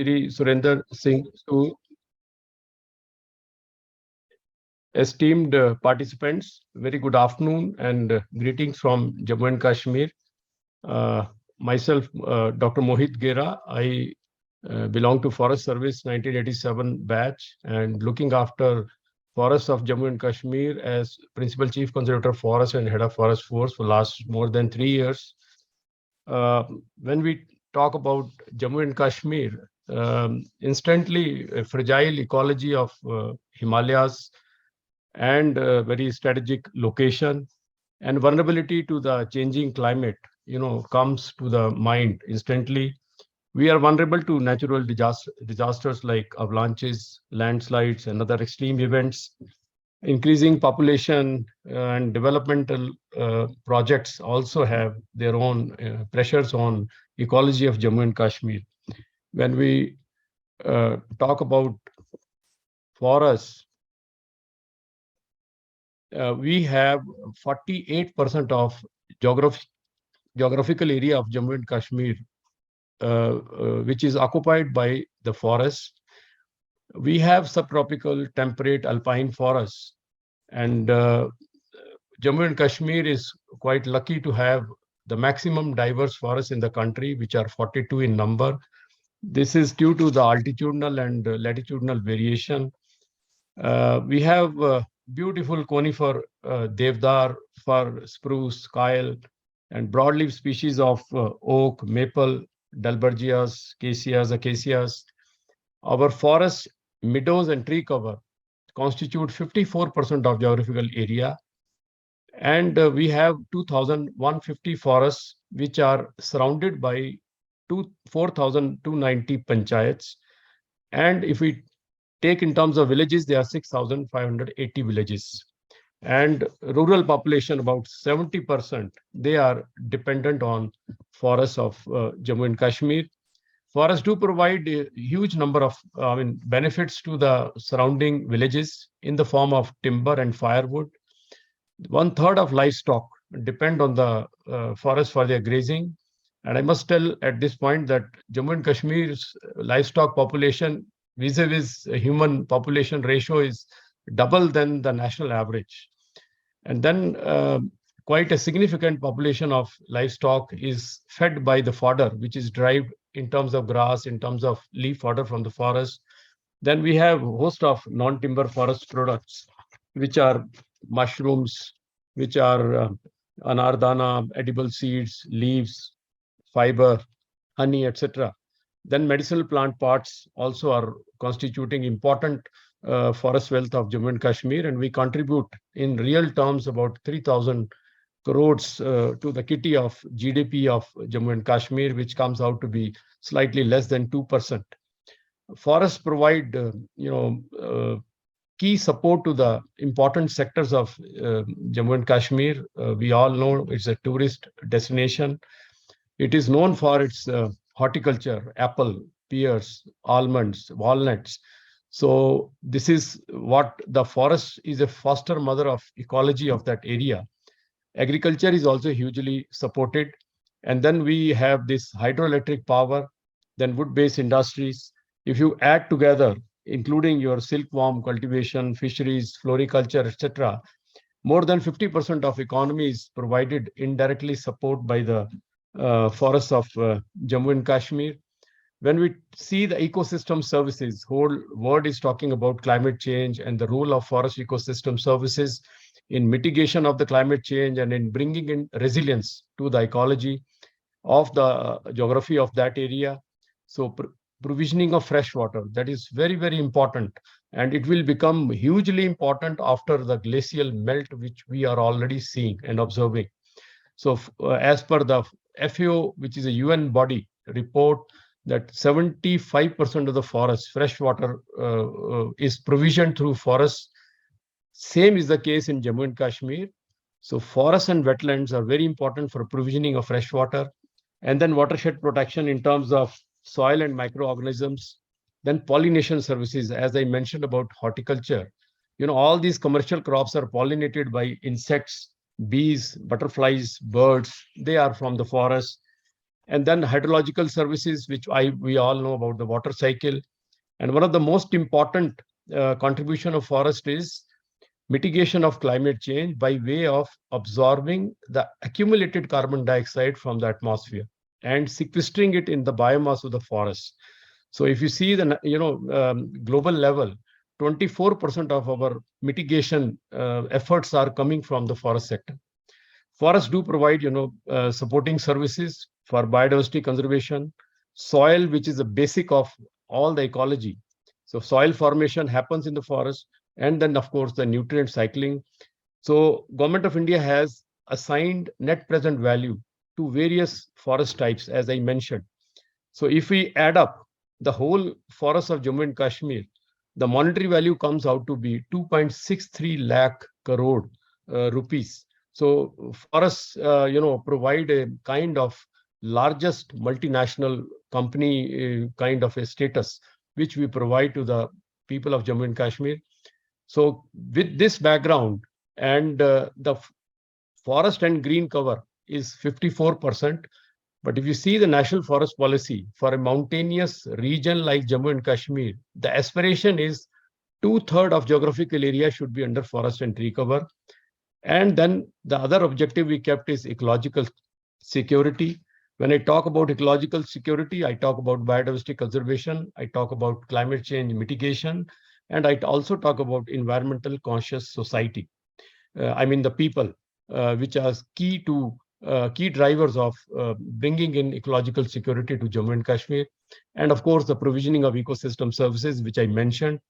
Shri Surinder Singh to esteemed participants, very good afternoon and greetings from Jammu and Kashmir. Uh, Myself, Dr. Mohit Gera, I belong to Forest Service 1987 batch and looking after forests of Jammu and Kashmir as Principal Chief Conservator of Forest and Head of Forest Force for last more than 3 years. When we talk about Jammu and Kashmir, instantly a fragile ecology of Himalayas and very strategic location and vulnerability to the changing climate, comes to the mind instantly. We are vulnerable to natural disasters like avalanches, landslides, and other extreme events. Increasing population and developmental projects also have their own pressures on ecology of Jammu and Kashmir. When we talk about forests, we have 48% of geographical area of Jammu and Kashmir, which is occupied by the forest. We have subtropical temperate alpine forests, and Jammu and Kashmir is quite lucky to have the maximum diverse forests in the country, which are 42 in number. This is due to the altitudinal and latitudinal variation. We have beautiful conifer, devdar, fir, spruce, kyle, and broadleaf species of oak, maple, dalbergias, acacias. Our forests, meadows, and tree cover constitute 54% of geographical area. And we have 2,150 forests, which are surrounded by 4,290 panchayats. And if we take in terms of villages, there are 6,580 villages. And rural population, about 70%, they are dependent on forests of Jammu and Kashmir. Forests do provide a huge number of benefits to the surrounding villages in the form of timber and firewood. 1/3 of livestock depend on the forest for their grazing. And I must tell at this point that Jammu and Kashmir's livestock population vis-a-vis human population ratio is double than the national average. And then quite a significant population of livestock is fed by the fodder, which is derived in terms of grass, in terms of leaf fodder from the forest. Then we have a host of non-timber forest products, which are mushrooms, which are anardana, edible seeds, leaves, fiber, honey, etc. Then medicinal plant parts also are constituting important forest wealth of Jammu and Kashmir, and we contribute in real terms about 3,000 crores to the kitty of GDP of Jammu and Kashmir, which comes out to be slightly less than 2%. Forests provide, key support to the important sectors of Jammu and Kashmir. We all know it's a tourist destination. It is known for its horticulture, apple, pears, almonds, walnuts. So this is what the forest is, a foster mother of ecology of that area. Agriculture is also hugely supported. And then we have this hydroelectric power, then wood-based industries. If you add together, including your silkworm cultivation, fisheries, floriculture, etc., more than 50% of economy is provided indirectly support by the forests of Jammu and Kashmir. When we see the ecosystem services, whole world is talking about climate change and the role of forest ecosystem services in mitigation of the climate change and in bringing in resilience to the ecology of the geography of that area. So provisioning of fresh water, that is very, very important. And it will become hugely important after the glacial melt, which we are already seeing and observing. So as per the FAO, which is a UN body report, that 75% of the forest, fresh water is provisioned through forests. Same is the case in Jammu and Kashmir. So forests and wetlands are very important for provisioning of fresh water. And then watershed protection in terms of soil and microorganisms. Then pollination services, as I mentioned about horticulture. All these commercial crops are pollinated by insects, bees, butterflies, birds. They are from the forest. And then hydrological services, which we all know about the water cycle. And one of the most important contribution of forest is mitigation of climate change by way of absorbing the accumulated carbon dioxide from the atmosphere and sequestering it in the biomass of the forest. So if you see the global level, 24% of our mitigation efforts are coming from the forest sector. Forests do provide supporting services for biodiversity conservation, soil, which is the basic of all the ecology. So soil formation happens in the forest, and then of course the nutrient cycling. So Government of India has assigned net present value to various forest types, as I mentioned. So if we add up the whole forest of Jammu and Kashmir, the monetary value comes out to be 2.63 lakh crore rupees. So forests, provide a kind of largest multinational company kind of a status, which we provide to the people of Jammu and Kashmir. So with this background, and the forest and green cover is 54%. But if you see the national forest policy for a mountainous region like Jammu and Kashmir, the aspiration is 2/3 of geographical area should be under forest and tree cover. And then the other objective we kept is ecological security. When I talk about ecological security, I talk about biodiversity conservation, I talk about climate change mitigation, and I also talk about environmental conscious society. I mean the people, which are key drivers of bringing in ecological security to Jammu and Kashmir. And of course, the provisioning of ecosystem services, which I mentioned.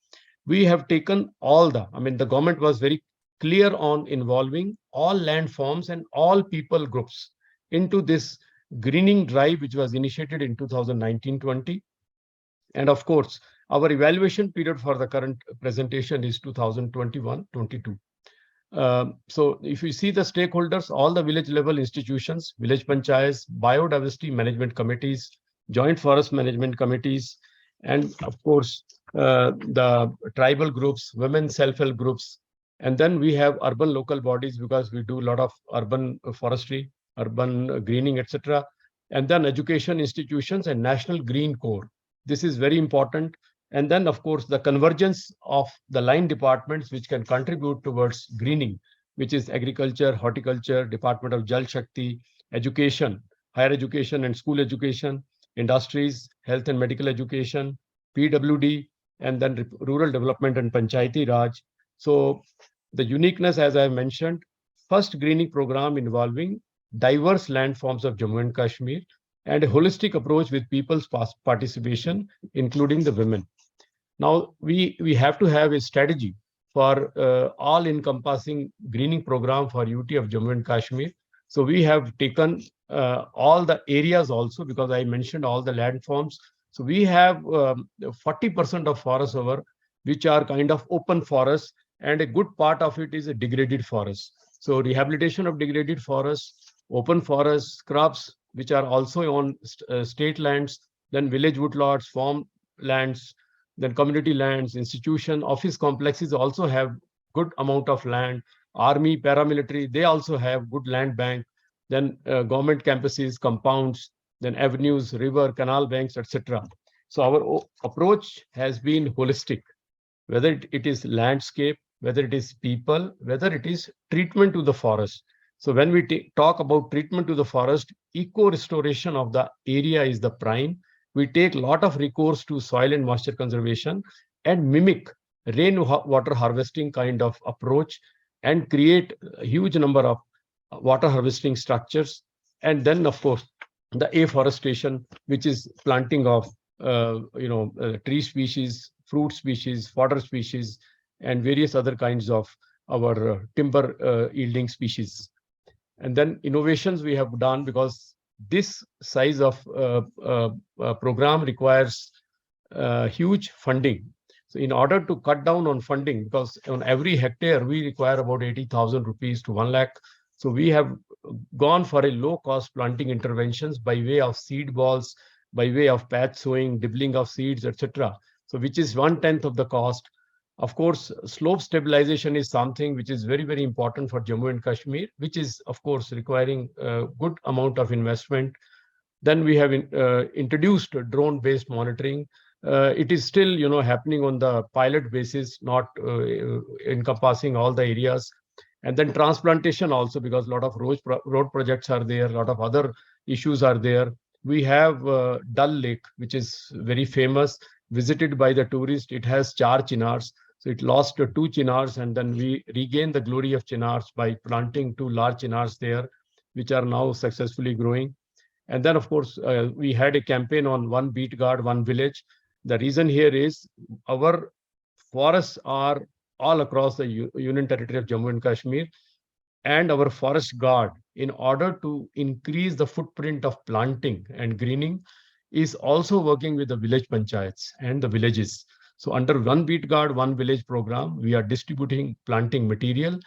We have taken the government was very clear on involving all landforms and all people groups into this greening drive, which was initiated in 2019-20. And of course, our evaluation period for the current presentation is 2021-22. So if you see the stakeholders, all the village level institutions, village panchayats, biodiversity management committees, joint forest management committees, and of course, the tribal groups, women self-help groups. And then we have urban local bodies, because we do a lot of urban forestry, urban greening, etc. And then education institutions and National Green Corps. This is very important. And then, of course, the convergence of the line departments which can contribute towards greening, which is agriculture, horticulture, Department of Jal Shakti, education, higher education and school education, industries, health and medical education, PWD, and then rural development and Panchayati Raj. So the uniqueness, as I mentioned, first greening program involving diverse landforms of Jammu and Kashmir, and a holistic approach with people's participation, including the women. Now, we have to have a strategy for all-encompassing greening program for UT of Jammu and Kashmir. So we have taken all the areas also, because I mentioned all the landforms. So we have 40% of forests over, which are kind of open forests, and a good part of it is a degraded forest. So rehabilitation of degraded forests, open forests, scrubs, which are also on state lands, then village woodlots, farm lands, then community lands, institution, office complexes also have good amount of land. Army, paramilitary, they also have good land bank. Then government campuses, compounds, then avenues, river, canal banks, etc. So our approach has been holistic, whether it is landscape, whether it is people, whether it is treatment to the forest. So when we talk about treatment to the forest, eco-restoration of the area is the prime. We take a lot of recourse to soil and moisture conservation and mimic rainwater harvesting kind of approach, and create a huge number of water harvesting structures. And then, of course, the afforestation, which is planting of tree species, fruit species, fodder species, and various other kinds of our timber yielding species. And then innovations we have done, because this size of program requires huge funding. So in order to cut down on funding, because on every hectare we require about 80,000 rupees to 1 lakh. So we have gone for a low cost planting interventions by way of seed balls, by way of patch sowing, dibbling of seeds, etc. So which is 1/10 of the cost. Of course, slope stabilization is something which is very, very important for Jammu and Kashmir, which is, of course, requiring a good amount of investment. Then we have introduced drone-based monitoring. It is still, happening on the pilot basis, not encompassing all the areas. And then transplantation also, because a lot of road projects are there, a lot of other issues are there. We have Dal Lake, which is very famous, visited by the tourist. It has 4 chinars. So it lost 2 chinars, and then we regained the glory of chinars by planting 2 large chinars there, which are now successfully growing. And then, of course, we had a campaign on one beat guard, one village. The reason here is our forests are all across the Union Territory of Jammu and Kashmir, and our forest guard, in order to increase the footprint of planting and greening, is also working with the village panchayats and the villages. So under one beat guard, one village program, we are distributing planting material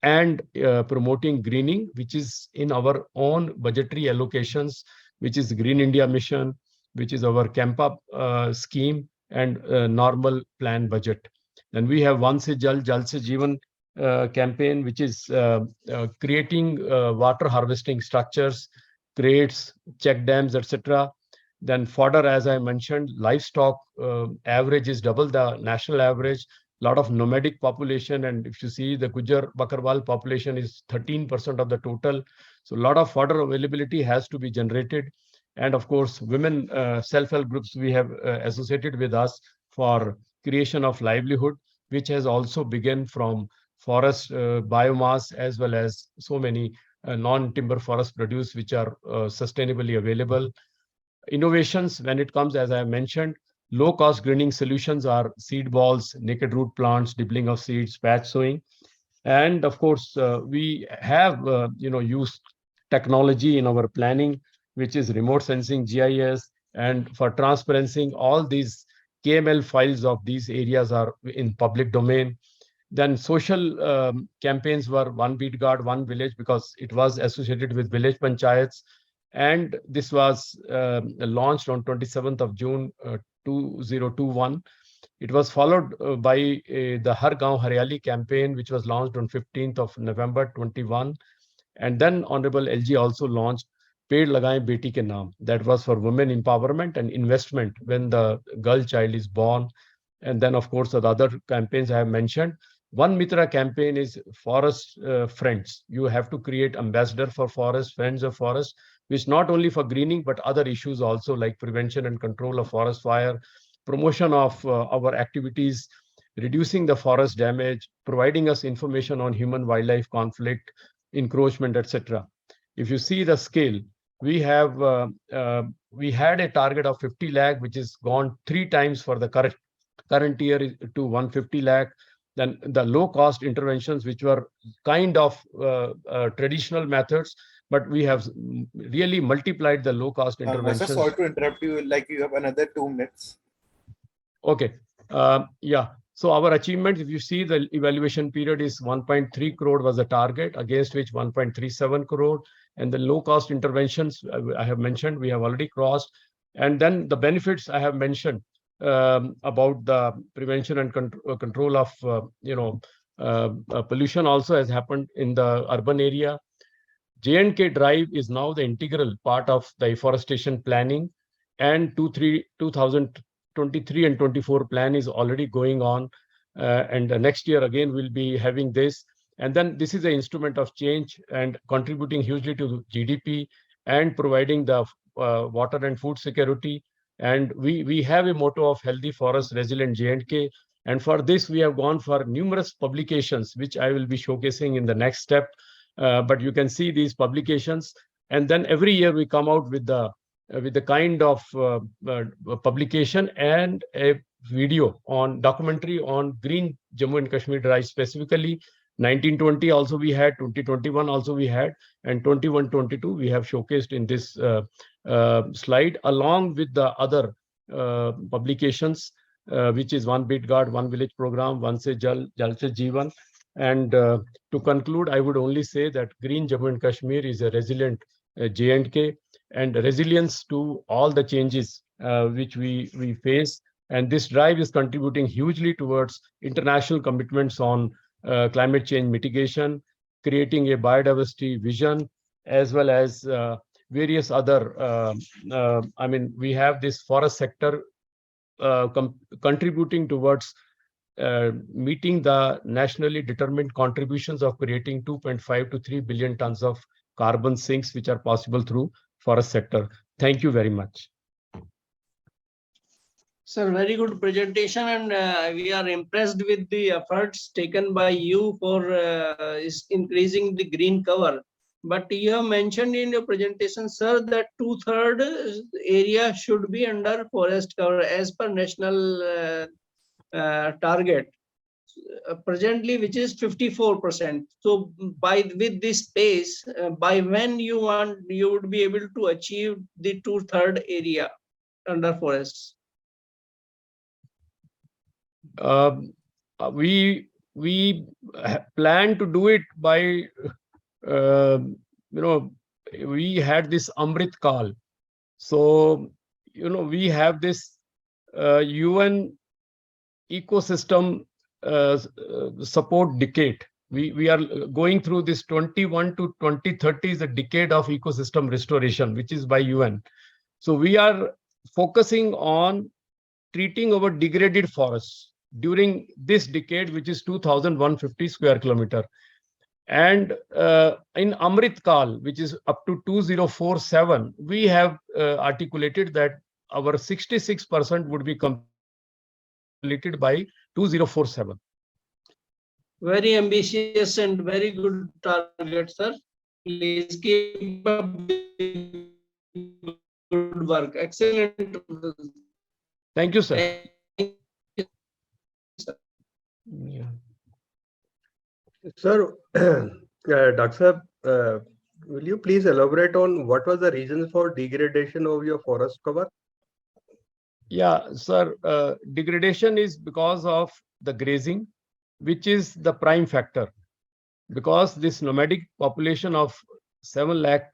and promoting greening, which is in our own budgetary allocations, which is Green India Mission, which is our Campa scheme, and normal plan budget. Then we have Van Se Jal, Jal Se Jeevan campaign, which is creating water harvesting structures, crates, check dams, etc. Then fodder, as I mentioned, livestock average is double the national average. Lot of nomadic population, and if you see, the Gujar Bakarwal population is 13% of the total. So a lot of fodder availability has to be generated. And of course, women self-help groups we have associated with us for creation of livelihood, which has also begun from forest biomass, as well as so many non-timber forest produce, which are sustainably available. Innovations, when it comes, as I mentioned, low-cost greening solutions are seed balls, naked root plants, dibbling of seeds, patch sowing. And of course, we have used technology in our planning, which is remote sensing, GIS, and for transparency, all these KML files of these areas are in public domain. Then social campaigns were one beat guard, one village, because it was associated with village panchayats. And this was launched on 27th of June 2021. It was followed by the Har Gaon Haryali campaign, which was launched on 15th of November 21. And then Honorable LG also launched Ped Lagaye Beti Ke Naam. That was for women empowerment and investment when the girl child is born. And then, of course, the other campaigns I have mentioned. One Mitra campaign is Forest Friends. You have to create ambassador for forest, friends of forest, which not only for greening, but other issues also, like prevention and control of forest fire, promotion of our activities, reducing the forest damage, providing us information on human-wildlife conflict, encroachment, etc. If you see the scale, we have we had a target of 50 lakh, which is gone 3 times for the current year to 150 lakh. Then the low-cost interventions, which were kind of traditional methods, but we have really multiplied the low-cost interventions. Sorry to interrupt you, like you have another 2 minutes. Okay. Yeah. So our achievement, if you see, the evaluation period is 1.3 crore was the target, against which 1.37 crore. And the low-cost interventions I have mentioned, we have already crossed. And then the benefits I have mentioned about the prevention and control of pollution also has happened in the urban area. J&K Drive is now the integral part of the afforestation planning, and 2023 and 24 plan is already going on, and next year again we'll be having this. And then this is an instrument of change and contributing hugely to GDP and providing the water and food security. And we have a motto of healthy forest, resilient J&K. And for this, we have gone for numerous publications, which I will be showcasing in the next step. But you can see these publications. And then every year we come out with the kind of publication and a video on documentary on green Jammu and Kashmir Drive specifically. 1920 also we had, 2021 also we had, and 21-22 we have showcased in this slide, along with the other publications, which is One Beat Guard, One Village Program, One Se Jal, Jal Se Jeevan. And to conclude, I would only say that Green Jammu and Kashmir is a resilient J&K, and resilience to all the changes which we face. And this drive is contributing hugely towards international commitments on climate change mitigation, creating a biodiversity vision, as well as various other, I mean, we have this forest sector contributing towards meeting the nationally determined contributions of creating 2.5 to 3 billion tons of carbon sinks, which are possible through forest sector. Thank you very much. Sir, very good presentation, and we are impressed with the efforts taken by you for increasing the green cover. But you have mentioned in your presentation, sir, that 2/3 area should be under forest cover as per national target. Presently, which is 54%. So, with this pace, by when you would be able to achieve the 2/3 area under forests? We plan to do it by we had this Amrit Kal. So we have this UN ecosystem support decade. We are going through this 21 to 2030 is a decade of ecosystem restoration, which is by UN. So we are focusing on treating our degraded forests during this decade, which is 2,150 square kilometer. And in Amrit Kal, which is up to 2047, we have articulated that our 66% would be completed by 2047. Very ambitious and very good target, sir. Please keep up the good work. Excellent. Thank you, sir. Thank you, sir. Yeah. Sir, Dr. Will you please elaborate on what was the reasons for degradation of your forest cover? Yeah, sir. Degradation is because of the grazing, which is the prime factor. Because this nomadic population of 7 lakh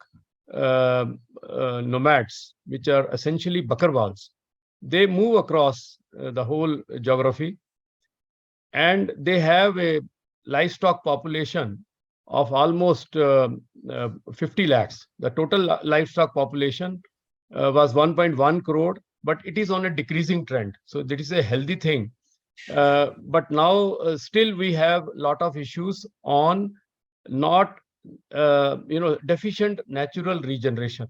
nomads, which are essentially bakarwals, they move across the whole geography, and they have a livestock population of almost 50 lakhs. The total livestock population was 1.1 crore, but it is on a decreasing trend. So that is a healthy thing. But now still we have a lot of issues on not deficient natural regeneration.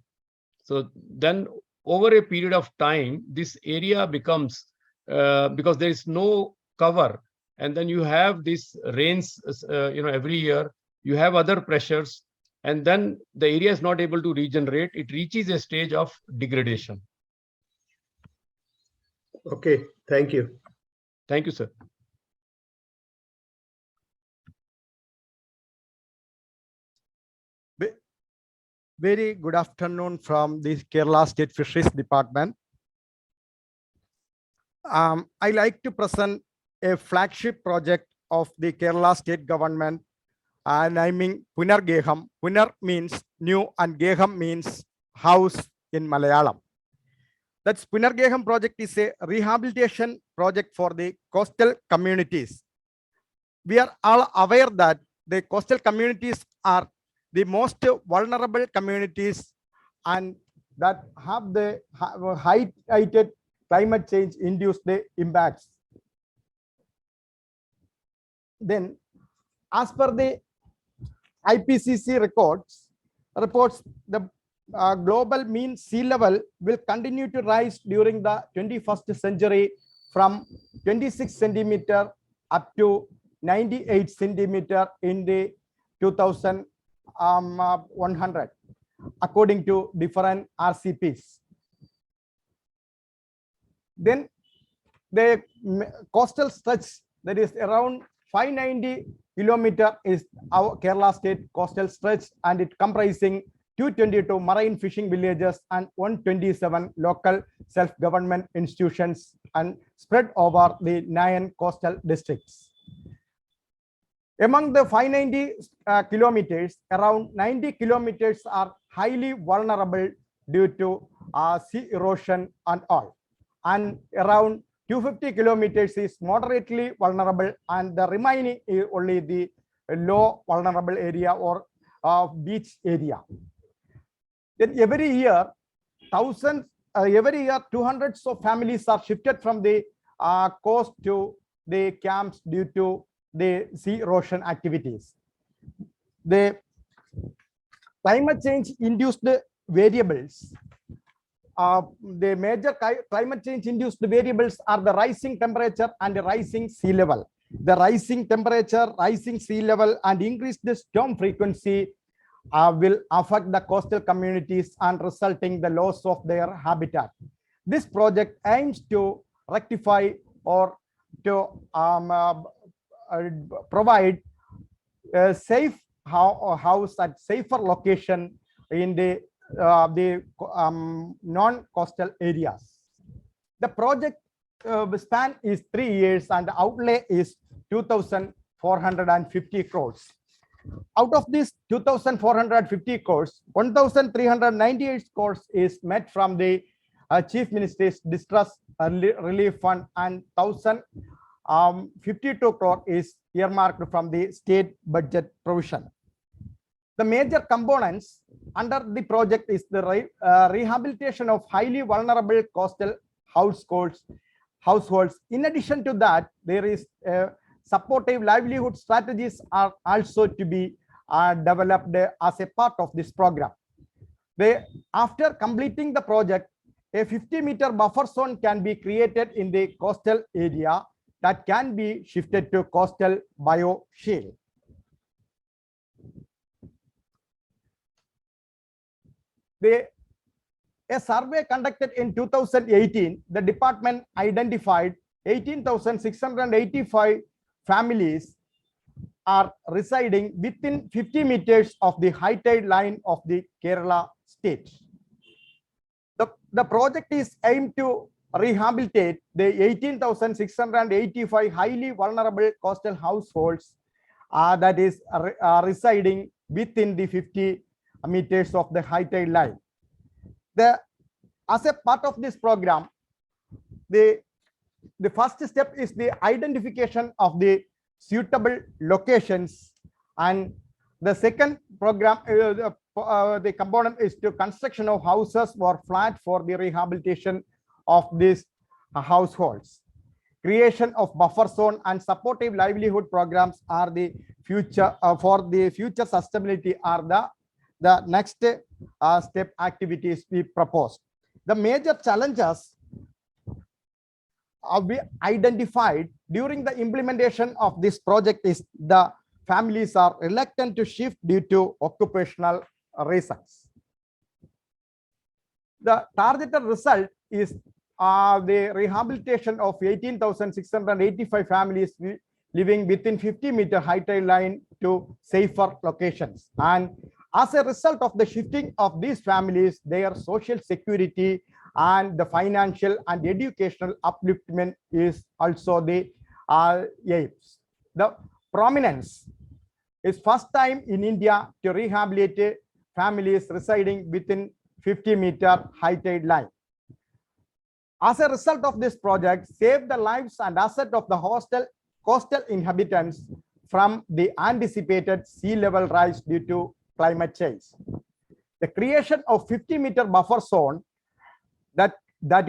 So then over a period of time, this area becomes because there is no cover, and then you have these rains every year, you have other pressures, and then the area is not able to regenerate. It reaches a stage of degradation. Okay, thank you. Thank you, sir. Very good afternoon from the Kerala State Fisheries Department. I like to present a flagship project of the Kerala State Government, naming Punargeham. Punar means new and Geham means house in Malayalam. That's Punargeham project is a rehabilitation project for the coastal communities. We are all aware that the coastal communities are the most vulnerable communities and that have the heightened climate change induced the impacts. Then, as per the IPCC reports, the global mean sea level will continue to rise during the 21st century from 26 centimeter up to 98 centimeter in the 2100, according to different RCPs. Then the coastal stretch that is around 590 kilometer is our Kerala state coastal stretch, and it comprising 222 marine fishing villages and 127 local self-government institutions and spread over the 9 coastal districts. Among the 590 kilometers, around 90 kilometers are highly vulnerable due to sea erosion and all. And around 250 kilometers is moderately vulnerable, and the remaining is only the low vulnerable area or beach area. Then every year, every year, 200s of families are shifted from the coast to the camps due to the sea erosion activities. The climate change induced variables. The major climate change induced variables are the rising temperature and the rising sea level. The rising temperature, rising sea level, and increased storm frequency will affect the coastal communities and resulting the loss of their habitat. This project aims to rectify or to provide a safe house at safer location in the non-coastal areas. The project span is 3 years and the outlay is 2,450 crores. Out of this 2,450 crores, 1,398 crores is met from the Chief Minister's Distress Relief Fund and 1,052 crore is earmarked from the state budget provision. The major components under the project is the rehabilitation of highly vulnerable coastal households. In addition to that, there is supportive livelihood strategies are also to be developed as a part of this program. After completing the project, a 50-meter buffer zone can be created in the coastal area that can be shifted to coastal bioshield. A survey conducted in 2018, the department identified 18,685 families are residing within 50 meters of the high tide line of the Kerala state. The project is aimed to rehabilitate the 18,685 highly vulnerable coastal households that is residing within the 50 meters of the high tide line. As a part of this program, the first step is the identification of the suitable locations, and the second program, the component is to construction of houses or flat for the rehabilitation of these households. Creation of buffer zone and supportive livelihood programs are the future for the future sustainability are the next step activities we proposed. The major challenges we identified during the implementation of this project is the families are reluctant to shift due to occupational reasons. The targeted result is the rehabilitation of 18,685 families living within 50-meter high tide line to safer locations. And as a result of the shifting of these families, their social security and the financial and educational upliftment is also the aims. The prominence is first time in India to rehabilitate families residing within 50-meter high tide line. As a result of this project, save the lives and assets of the coastal inhabitants from the anticipated sea level rise due to climate change. The creation of 50-meter buffer zone that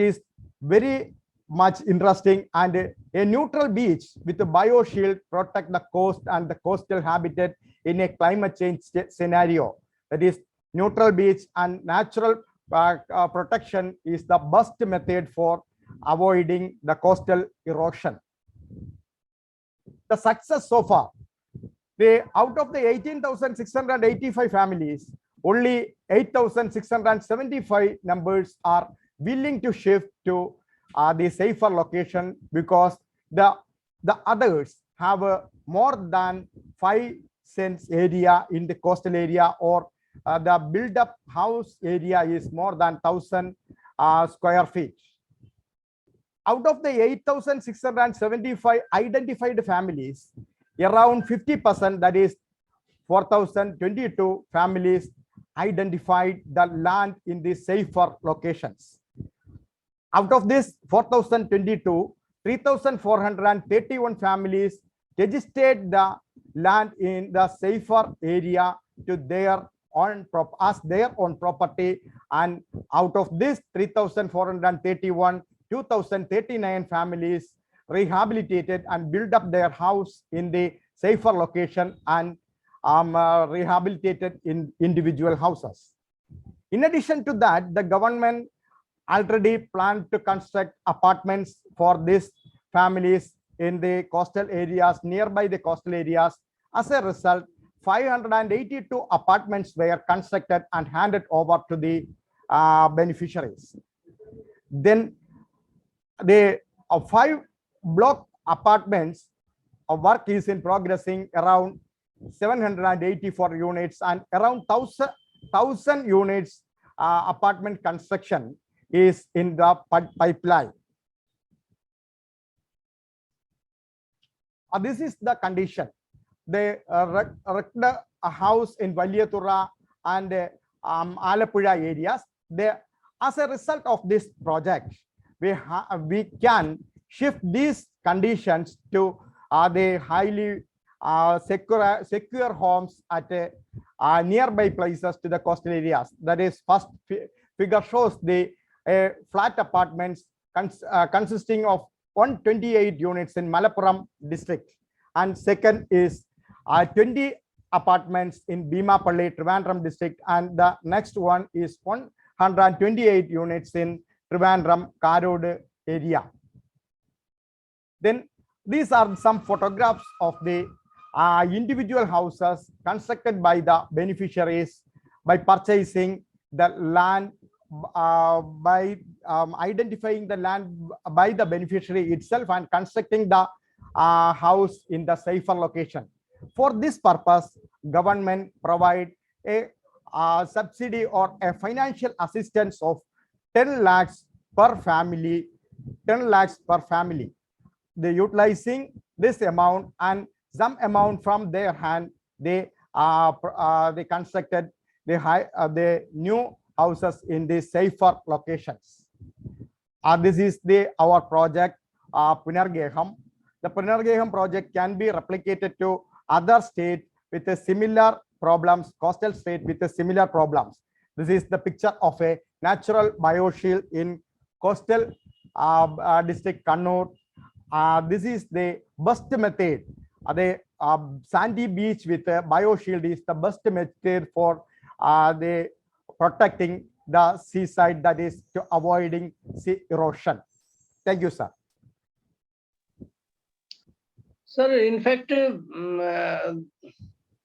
is very much interesting, and a neutral beach with a bioshield protect the coast and the coastal habitat in a climate change scenario. That is, neutral beach and natural protection is the best method for avoiding the coastal erosion. The success so far, out of the 18,685 families, only 8,675 numbers are willing to shift to the safer location because the others have a more than 5 cents area in the coastal area, or the build-up house area is more than 1,000 square feet. Out of the 8,675 identified families, around 50%, that is 4,022 families, identified the land in the safer locations. Out of this 4,022, 3,431 families registered the land in the safer area to their as their own property, and out of this 3,431, 2,039 families rehabilitated and built up their house in the safer location and rehabilitated in individual houses. In addition to that, the government already planned to construct apartments for these families in the coastal areas, nearby the coastal areas. As a result, 582 apartments were constructed and handed over to the beneficiaries. Then the 5 block apartments work is in progressing, around 784 units, and around 1,000 units apartment construction is in the pipeline. This is the condition. The house in Valiyathura and Alappuzha areas. As a result of this project, we can shift these conditions to the highly secure homes at nearby places to the coastal areas. That is, first figure shows the flat apartments consisting of 128 units in Malappuram district, and second is 20 apartments in Bhimapalli, Trivandrum district, and the next one is 128 units in Trivandrum, Karod area. Then these are some photographs of the individual houses constructed by the beneficiaries by purchasing the land, by identifying the land by the beneficiary itself and constructing the house in the safer location. For this purpose, government provide a subsidy or a financial assistance of 10 lakhs per family, 10 lakhs per family. They utilizing this amount and some amount from their hand, they constructed the new houses in the safer locations. This is our project Punargeham. The Punargeham project can be replicated to other states with a similar problems, coastal state with a similar problems. This is the picture of a natural bioshield in coastal district Kannur. This is the best method. The sandy beach with a bioshield is the best method for the protecting the seaside, that is to avoiding sea erosion. Thank you, sir. Sir, in fact,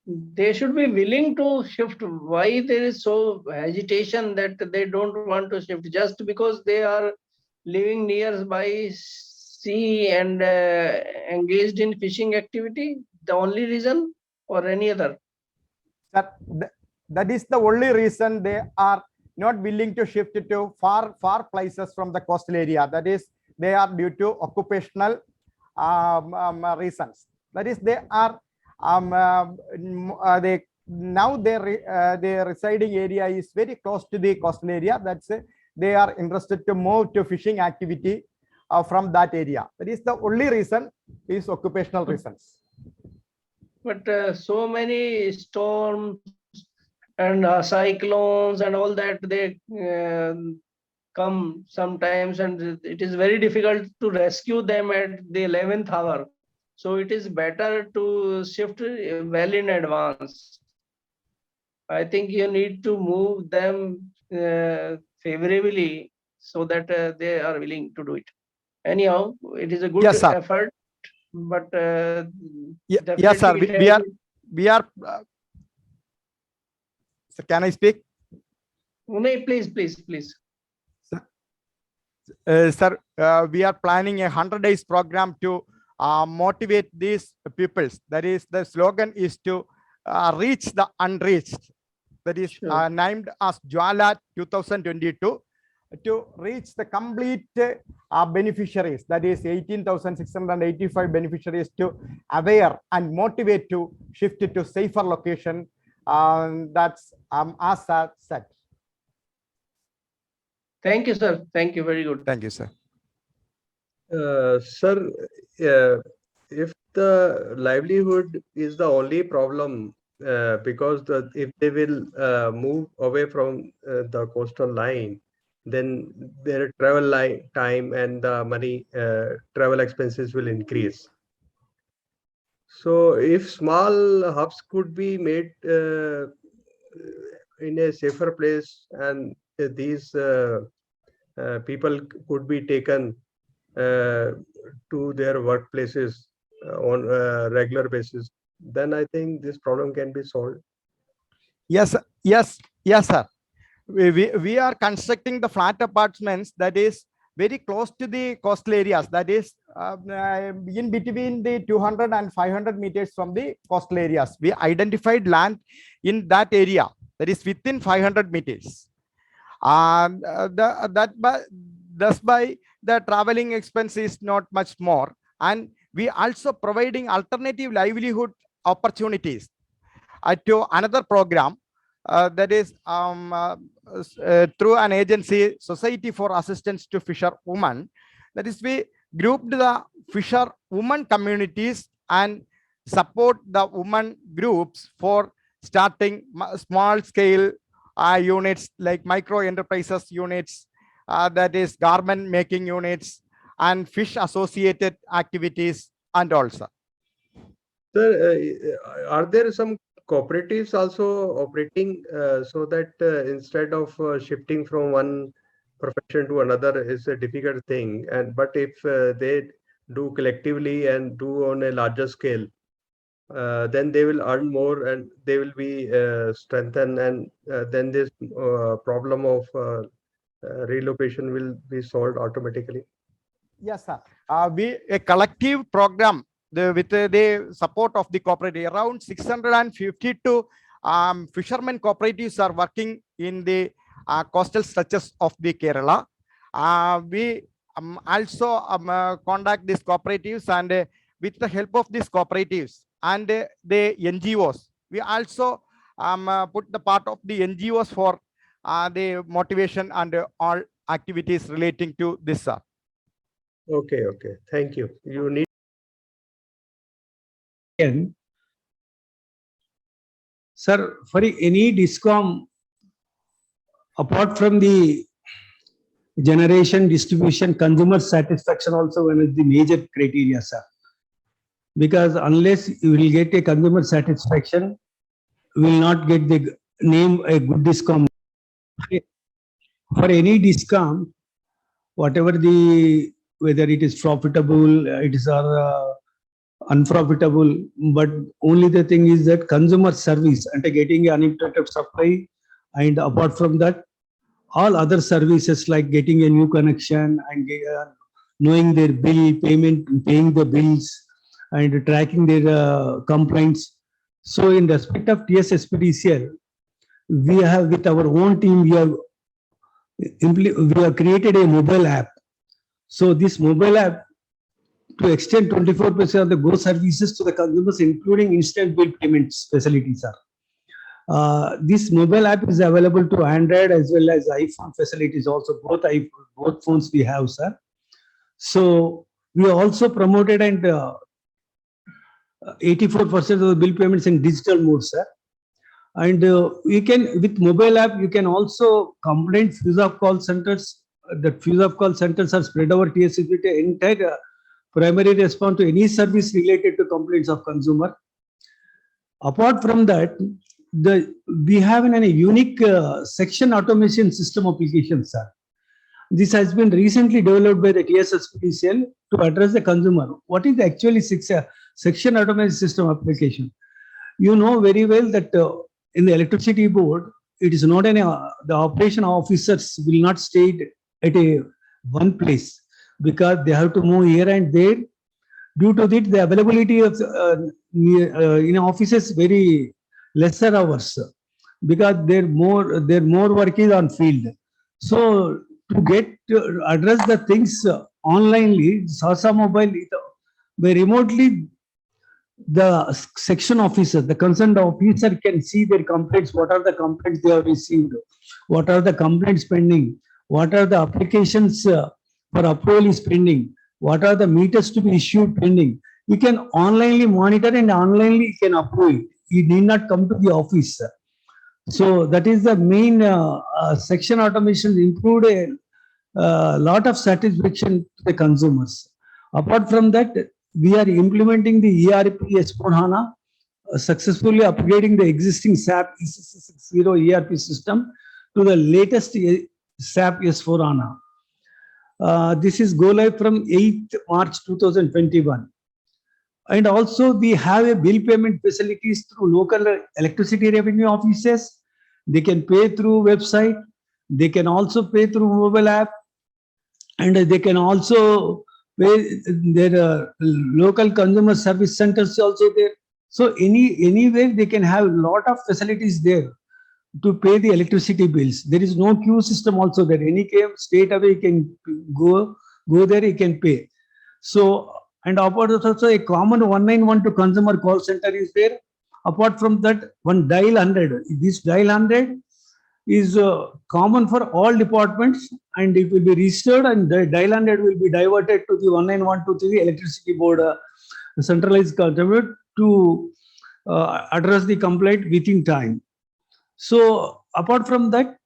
they should be willing to shift. Why there is so hesitation that they don't want to shift? Just because they are living nearby sea and engaged in fishing activity? The only reason, or any other? That is the only reason they are not willing to shift to far places from the coastal area. That is, they are due to occupational reasons. That is, they are their residing area is very close to the coastal area. That's they are interested to move to fishing activity from that area. That is the only reason, is occupational reasons. But so many storms and cyclones and all that, they come sometimes, and it is very difficult to rescue them at the 11th hour. So it is better to shift well in advance. I think you need to move them favorably so that they are willing to do it. Anyhow, it is a good effort, but yes, sir. We are. So can I speak? No, please. Sir, we are planning a 100 days program to motivate these peoples. That is, the slogan is to reach the unreached. That is named as Jwala 2022, to reach the complete beneficiaries. That is 18,685 beneficiaries, to aware and motivate to shift it to safer location. That's as said. Thank you, sir. Thank you. Very good. Thank you, sir. Sir, if the livelihood is the only problem because if they will move away from the coastal line, then their travel time and the money travel expenses will increase. So if small hubs could be made in a safer place, and these people could be taken to their workplaces on a regular basis, then I think this problem can be solved. Yes, sir. We are constructing the flat apartments that is very close to the coastal areas, that is in between the 200 and 500 meters from the coastal areas. We identified land in that area that is within 500 meters. Thus by the traveling expense is not much more, and we also providing alternative livelihood opportunities to another program that is through an agency, Society for Assistance to Fisher Women. That is, we grouped the fisher women communities and support the women groups for starting small scale units like micro enterprises units, that is garment making units and fish associated activities and also. Sir, are there some cooperatives also operating so that instead of shifting from one profession to another is a difficult thing, but if they do collectively and do on a larger scale, then they will earn more and they will be strengthened, and then this problem of relocation will be solved automatically. Yes, sir. A collective program with the support of the cooperative, around 652 fishermen cooperatives are working in the coastal stretches of the Kerala. We also contact these cooperatives, and with the help of these cooperatives and the NGOs, we also put the part of the NGOs for the motivation and all activities relating to this, sir. Okay, thank you. You need. Sir, for any DISCOM, apart from the generation, distribution, consumer satisfaction also one of the major criteria, sir. Because unless you will get a consumer satisfaction, you will not get the name a good DISCOM. For any DISCOM, whatever whether it is profitable, it is unprofitable, but only the thing is that consumer service and getting uninterrupted supply, and apart from that, all other services like getting a new connection and knowing their bill payment, paying the bills, and tracking their complaints. So in respect of TSSPDCL, we have with our own team, we have created a mobile app. So this mobile app to extend 24% of the Go services to the consumers, including instant bill payments facilities, sir. This mobile app is available to Android as well as iPhone facilities also. Both phones we have, sir. So we also promoted, and 84% of the bill payments in digital mode, sir. And you can, with mobile app, you can also complain fuse of call centers. The fuse of call centers are spread over TSSP to entire primary response to any service related to complaints of consumer. Apart from that, we have a unique section automation system application, sir. This has been recently developed by the TSSPDCL to address the consumer. What is actually section automation system application? You know very well that in the electricity board, it is not the operation officers will not stay at one place, because they have to move here and there. Due to that, the availability of in offices very lesser hours, because their more work is on field. So to address the things onlinely, Sasa Mobile, by remotely, the section officer, the concerned officer can see their complaints, what are the complaints they have received, what are the complaints pending, what are the applications for approval is pending, what are the meters to be issued pending. You can onlinely monitor and onlinely you can approve it. he need not come to the office. So that is the main section automation improved a lot of satisfaction to the consumers. Apart from that, we are implementing the ERP S/4HANA, successfully upgrading the existing SAP ECC60 ERP system to the latest SAP S/4HANA. This is go live from 8th March 2021. And also we have a bill payment facilities through local electricity revenue offices. They can pay through website. They can also pay through mobile app. And they can also pay their local consumer service centers also there. So anywhere they can have a lot of facilities there to pay the electricity bills. There is no queue system also there. Any came straight away you can go there, you can pay. So, and apart also a common 191 consumer call center is there. Apart from that, one dial 100. This dial 100 is common for all departments, and it will be registered, and the dial 100 will be diverted to the 19123 electricity board centralized control to address the complaint within time. So apart from that,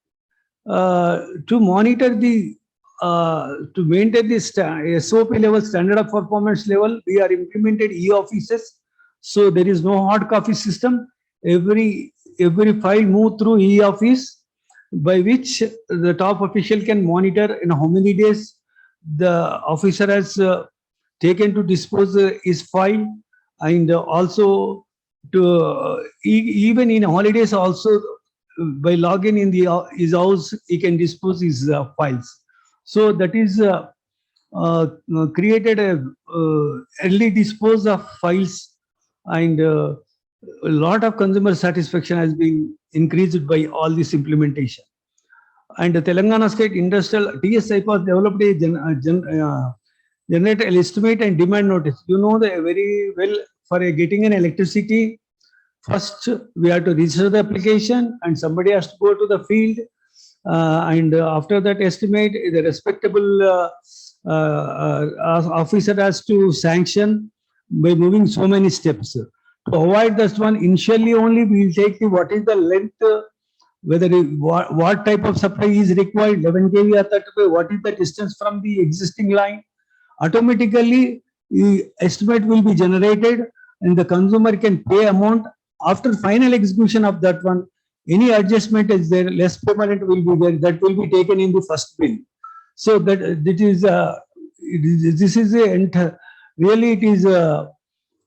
to monitor the to maintain the SOP level, standard of performance level, we are implemented e-offices. So there is no hard copy system. Every file move through e-office, by which the top official can monitor in how many days the officer has taken to dispose his file, and also to even in holidays also by login in his house he can dispose his files. So that is created a early dispose of files, and a lot of consumer satisfaction has been increased by all this implementation. And the Telangana State Industrial TSIPAS developed a generated estimate and demand notice. You know that very well. For getting an electricity, first we have to register the application, and somebody has to go to the field, and after that estimate, the respectable officer has to sanction by moving so many steps. To avoid this one, initially only we will take what is the length, whether what type of supply is required, 11 kV or 35, what is the distance from the existing line. Automatically, the estimate will be generated, and the consumer can pay amount. After final execution of that one, any adjustment is there, less payment will be there, that will be taken in the first bill. So that this is really it is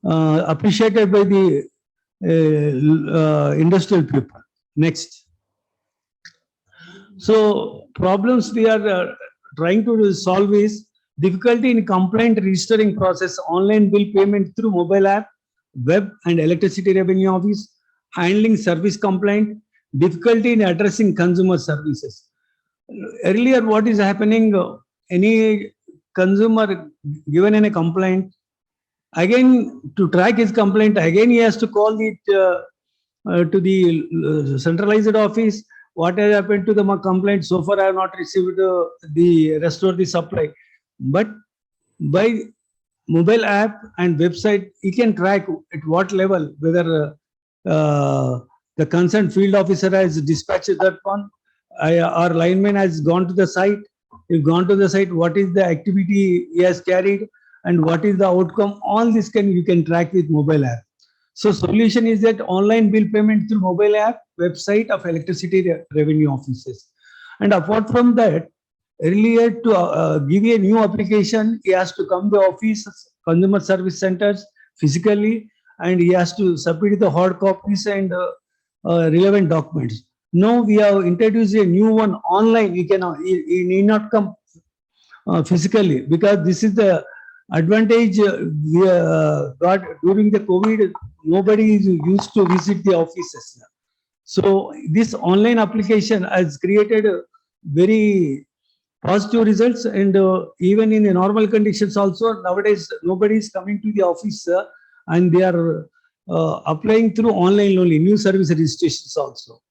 appreciated by the industrial people. Next. So problems we are trying to solve is difficulty in complaint registering process, online bill payment through mobile app, web and electricity revenue office, handling service complaint, difficulty in addressing consumer services. Earlier, what is happening, any consumer given in a complaint, again to track his complaint, again he has to call it to the centralized office. What has happened to the complaint? So far I have not received the restore the supply. But by mobile app and website, he can track at what level, whether the concerned field officer has dispatched that one, or lineman has gone to the site. If gone to the site, what is the activity he has carried and what is the outcome? All this you can track with mobile app. So solution is that online bill payment through mobile app, website of electricity revenue offices. And apart from that, earlier to give a new application, he has to come to office, consumer service centers physically, and he has to submit the hard copies and relevant documents. Now we have introduced a new one online. You need not come physically, because this is the advantage we got during the COVID. Nobody is used to visit the offices. So this online application has created very positive results, and even in the normal conditions also, nowadays nobody is coming to the office and they are applying through online only, new service registrations also.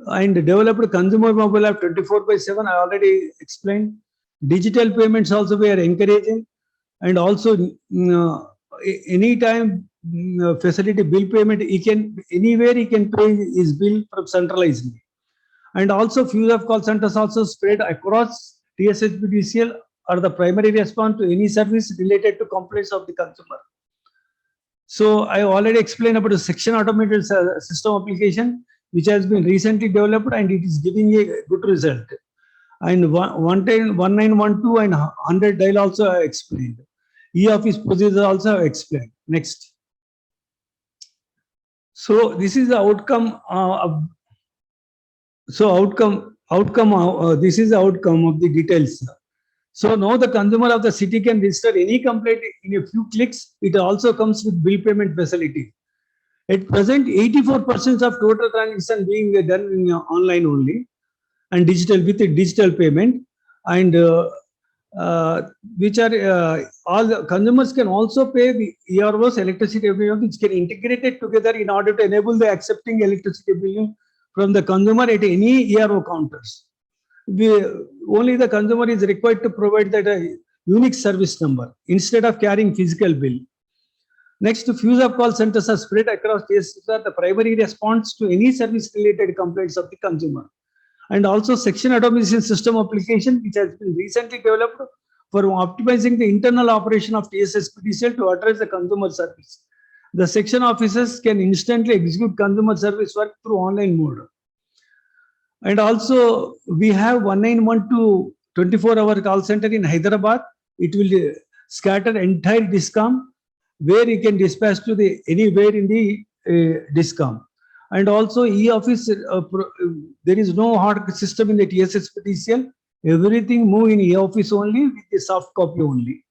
And developed consumer mobile app 24/7, I already explained. Digital payments also we are encouraging, and also anytime facility bill payment, he can anywhere he can pay his bill from centralized. And also few of call centers also spread across TSSPDCL are the primary response to any service related to complaints of the consumer. So I already explained about the section automated system application, which has been recently developed and it is giving a good result. And 1912 and 100 dial also I explained. E-office procedure also I explained. Next. So this is the outcome this is the outcome of the details. So now the consumer of the city can register any complaint in a few clicks. It also comes with bill payment facility. At present, 84% of total transaction being done in online only and digital with a digital payment, and which are all the consumers can also pay the EROs, electricity bill, which can integrate it together in order to enable the accepting electricity bill from the consumer at any ERO counters. Only the consumer is required to provide that unique service number instead of carrying physical bill. Next, few of call centers are spread across the primary response to any service related complaints of the consumer. And also section automation system application, which has been recently developed for optimizing the internal operation of TSSPDCL to address the consumer service. The section officers can instantly execute consumer service work through online mode. And also we have 1912 24-hour call center in Hyderabad. It will scatter entire DISCOM where you can dispatch to the anywhere in the DISCOM. And also e-office, there is no hard system in the TSSPDCL. Everything move in e-office only with the soft copy only.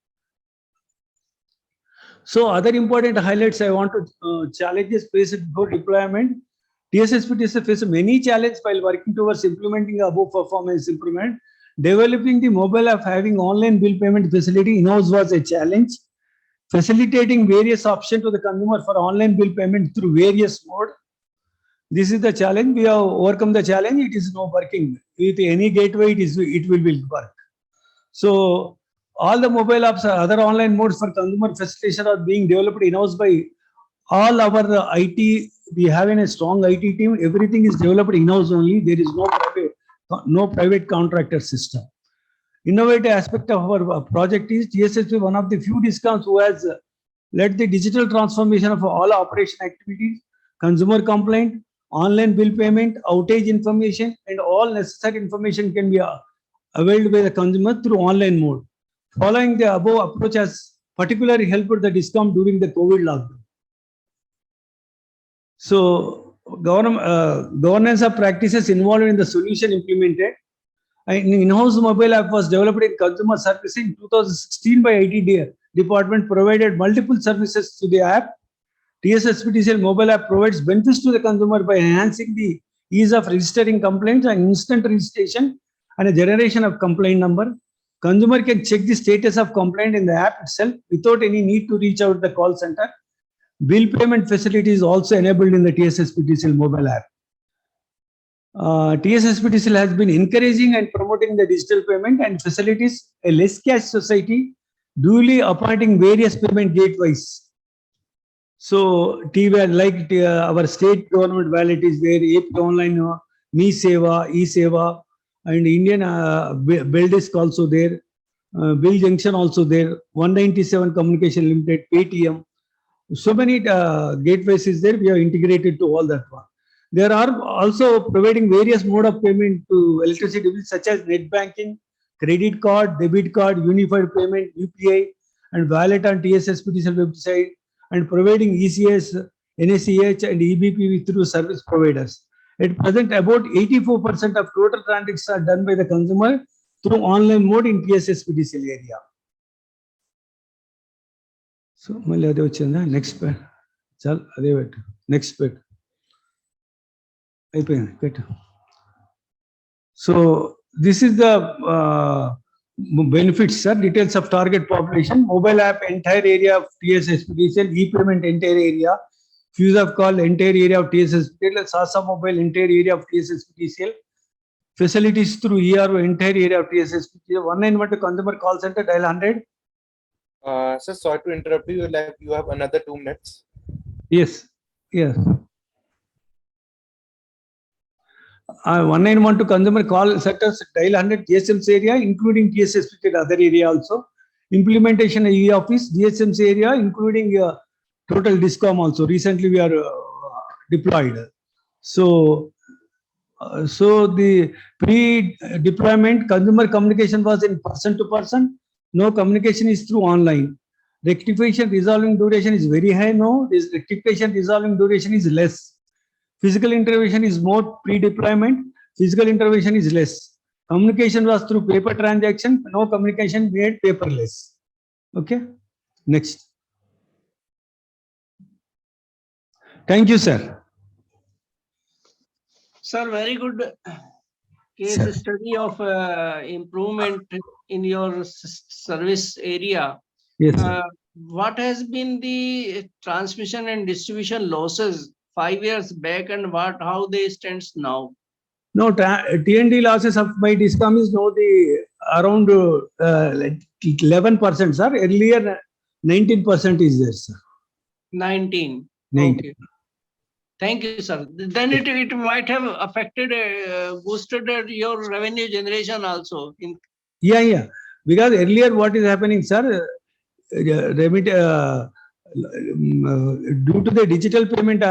So other important highlights I want to challenges faced before deployment. TSSPDCL faces many challenges while working towards implementing above performance improvement. Developing the mobile app having online bill payment facility in-house was a challenge. Facilitating various options to the consumer for online bill payment through various modes. This is the challenge. We have overcome the challenge. It is not working. With any gateway, it will work. So all the mobile apps or other online modes for consumer facilitation are being developed in-house by all our IT. We have a strong IT team. Everything is developed in-house only. There is no private contractor system. Innovative aspect of our project is TSSP, one of the few DISCOMs who has led the digital transformation of all operation activities, consumer complaint, online bill payment, outage information, and all necessary information can be availed by the consumer through online mode. Following the above approach has particularly helped the DISCOM during the COVID lockdown. So governance of practices involved in the solution implemented. An in-house mobile app was developed in consumer service in 2016 by IT department, provided multiple services to the app. TSSPDCL mobile app provides benefits to the consumer by enhancing the ease of registering complaints and instant registration and a generation of complaint number. Consumer can check the status of complaint in the app itself without any need to reach out to the call center. Bill payment facility is also enabled in the TSSPDCL mobile app. TSSPDCL has been encouraging and promoting the digital payment and facilities a less cash society, duly appointing various payment gateways. So like our state government wallet is there, AP Online, Me Seva, E-Seva, and Indian Bill Disk also there, Bill Junction also there, 197 Communication Limited, Paytm. So many gateways is there. We are integrated to all that one. There are also providing various mode of payment to electricity bills such as net banking, credit card, debit card, unified payment, UPI, and wallet on TSSPDCL website, and providing ECS, NACH, and EBP through service providers. At present, about 84% of total transactions are done by the consumer through online mode in TSSPDCL area. So, next page. Next page. So this is the benefits, sir. Details of target population, mobile app entire area of TSSPDCL, e-payment entire area, fuse of call entire area of TSSPDCL, SASA mobile entire area of TSSPDCL, facilities through ERO entire area of TSSPDCL, 191 consumer call center dial 100. Sir, sorry to interrupt you. Like you have another 2 minutes. Yes. Yes. 191 to consumer call sectors dial 100 GSM's area, including TSS other area also. Implementation e-office GSM's area, including total discom also. Recently we are deployed. So the pre-deployment consumer communication was in person to person. No communication is through online. Rectification resolving duration is very high. No, this rectification resolving duration is less. Physical intervention is more pre-deployment. Physical intervention is less. Communication was through paper transaction. No communication made paperless. Okay. Next. Thank you, sir. Sir, very good case Sir. study of improvement in your service area. Yes, sir. What has been the transmission and distribution losses 5 years back, and how they stands now? No, T&D losses of my discom is now around 11%, sir. Earlier 19% is there, sir. 19. 19. Okay. Thank you, sir. Then it might have affected, boosted your revenue generation also. Yeah. Because earlier what is happening, sir, due to the digital payment,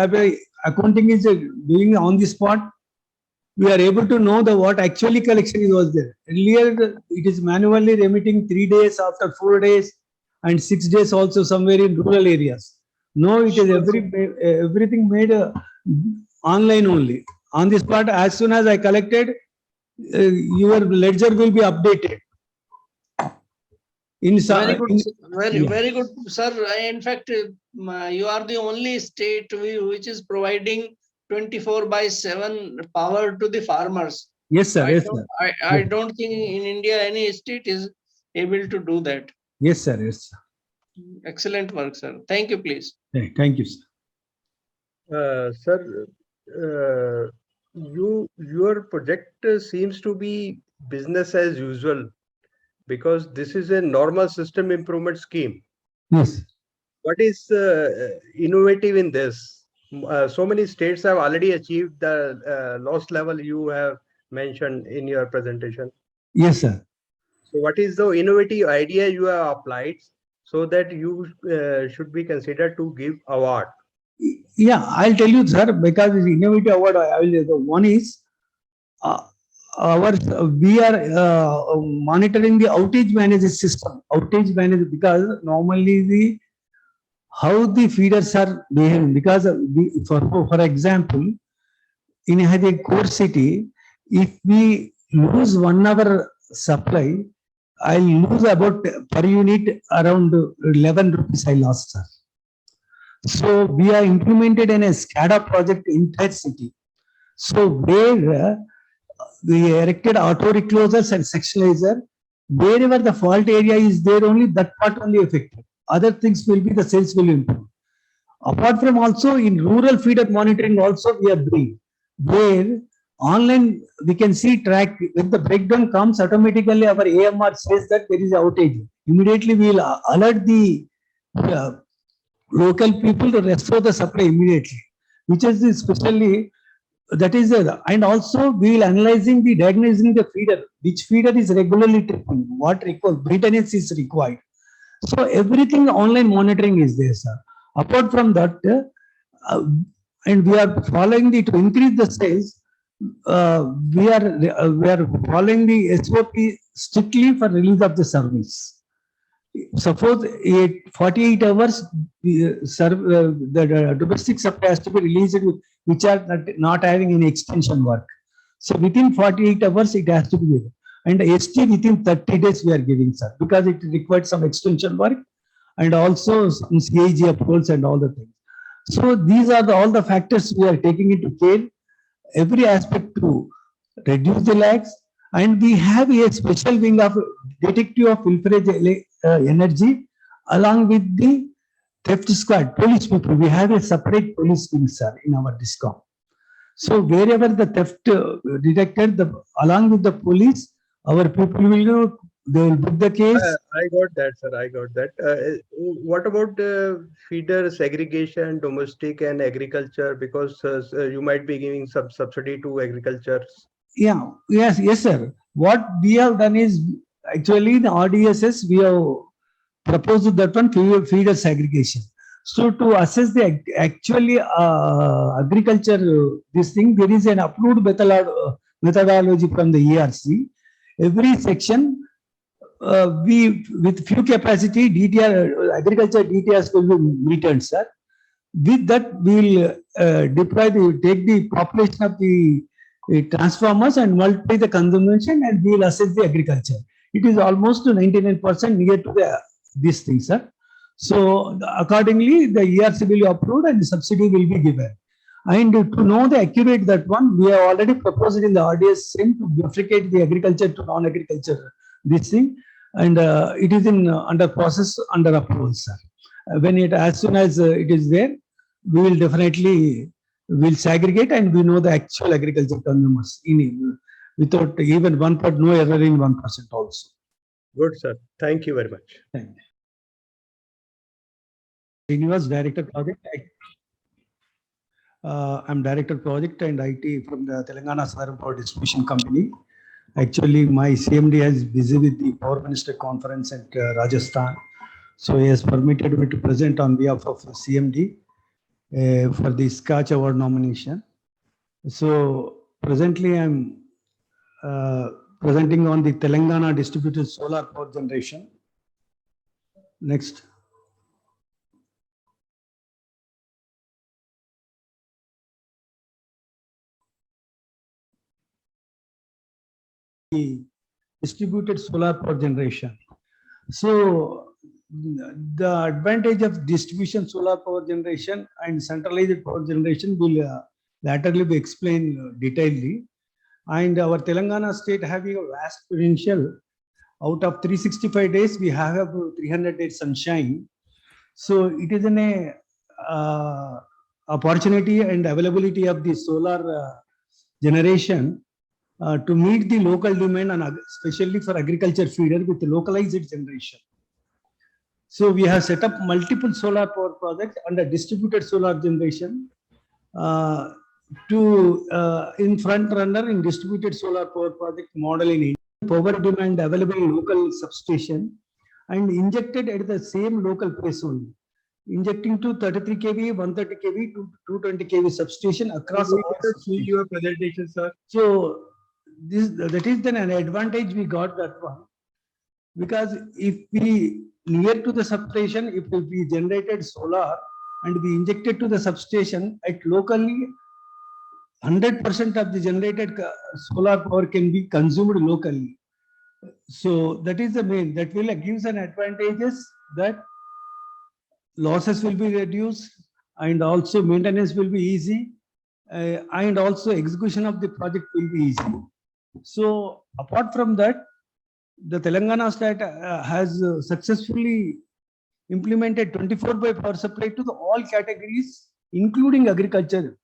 accounting is doing on the spot. We are able to know what actually collection was there. Earlier, it is manually remitting 3 days after 4 days and 6 days also somewhere in rural areas. No, it is everything made online only. On this part, as soon as I collected, your ledger will be updated. Very good, sir. In fact, you are the only state which is providing 24/7 power to the farmers. Yes, sir. I don't think in India any state is able to do that. Yes, sir. Yes, sir. Excellent work, sir. Thank you, please. Thank you, sir. Sir, your project seems to be business as usual, because this is a normal system improvement scheme. Yes. What is innovative in this? So many states have already achieved the loss level you have mentioned in your presentation. Yes, sir. So what is the innovative idea you have applied so that you should be considered to give award? Yeah, I'll tell you, sir, because the innovative award, one is we are monitoring the outage management system. Outage management, because normally how the feeders are behaving. Because for example, in a core city, if we lose 1 hour supply, I lose about per unit around 11 rupees I lost, sir. So we are implemented in a SCADA project in that city. So where we erected auto reclosers and sectionalizer, wherever the fault area is there, only that part only affected. Other things will be, the sales will improve. Apart from also in rural feeder monitoring also we are doing, where online we can see track, when the breakdown comes, automatically our AMR says that there is outage. Immediately we will alert the local people to restore the supply immediately, which is especially that is there. And also we will analyzing the diagnosing the feeder, which feeder is regularly tripping, what maintenance is required. So everything online monitoring is there, sir. Apart from that, and we are following to increase the sales. We are following the SOP strictly for release of the service. Suppose 48 hours, the domestic supply has to be released, which are not having any extension work. So within 48 hours, it has to be given. And ST within 30 days we are giving, sir, because it required some extension work and also some CAG approvals and all the things. So these are all the factors we are taking into care, every aspect to reduce the lags. And we have a special wing of detective of pilferage energy along with the theft squad, police people. We have a separate police wing, sir, in our discom. So wherever the theft detected, along with the police, our people will they will book the case. I got that, sir. I got that. What about feeder segregation, domestic and agriculture? Because you might be giving some subsidy to agriculture. Yeah, yes, sir. What we have done is actually the RDSS, we have proposed that one feeder segregation. So to assess the actually agriculture, this thing, there is an approved methodology from the ERC. Every section, we with few capacity DTR, agriculture DTRs will be metered, sir. With that, we will take the population of the transformers and multiply the consumption, and we will assess the agriculture. It is almost to 99% near to this thing, sir. So accordingly, the ERC will be approved and the subsidy will be given. And to know the accurate that one, we have already proposed in the RDS same to bifurcate the agriculture to non-agriculture, this thing. And it is in under process, under approval, sir. When as soon as it is there, we will definitely segregate and we know the actual agriculture consumers without even no error in 1% also. Good, sir. Thank you very much. Thank you. Srinivas, Director Project. I'm Director Project and IT from the Telangana Southern Power Distribution Company. Actually, my CMD is busy with the Power Minister Conference at Rajasthan. So he has permitted me to present on behalf of CMD for the SKOCH Award nomination. So presently I'm presenting on the Telangana distributed solar power generation. Next. Distributed solar power generation. So the advantage of distribution solar power generation and centralized power generation will laterally be explained detailedly. And our Telangana state having a vast potential. Out of 365 days, we have 300 days sunshine. So it is an opportunity and availability of the solar generation to meet the local demand, and especially for agriculture feeder with localized generation. So we have set up multiple solar power projects under distributed solar generation in front runner in distributed solar power project model in India. Power demand available in local substation and injected at the same local place only. Injecting to 33 kV, 130 kV to 220 kV substation across. See your presentation, sir. So that is then an advantage we got that one, because if we near to the substation, if we generated solar and we injected to the substation at locally, 100% of the generated solar power can be consumed locally. So that is the main, that will gives an advantages that losses will be reduced and also maintenance will be easy and also execution of the project will be easy. So apart from that, the Telangana state has successfully implemented 24/7 power supply to all categories, including agriculture.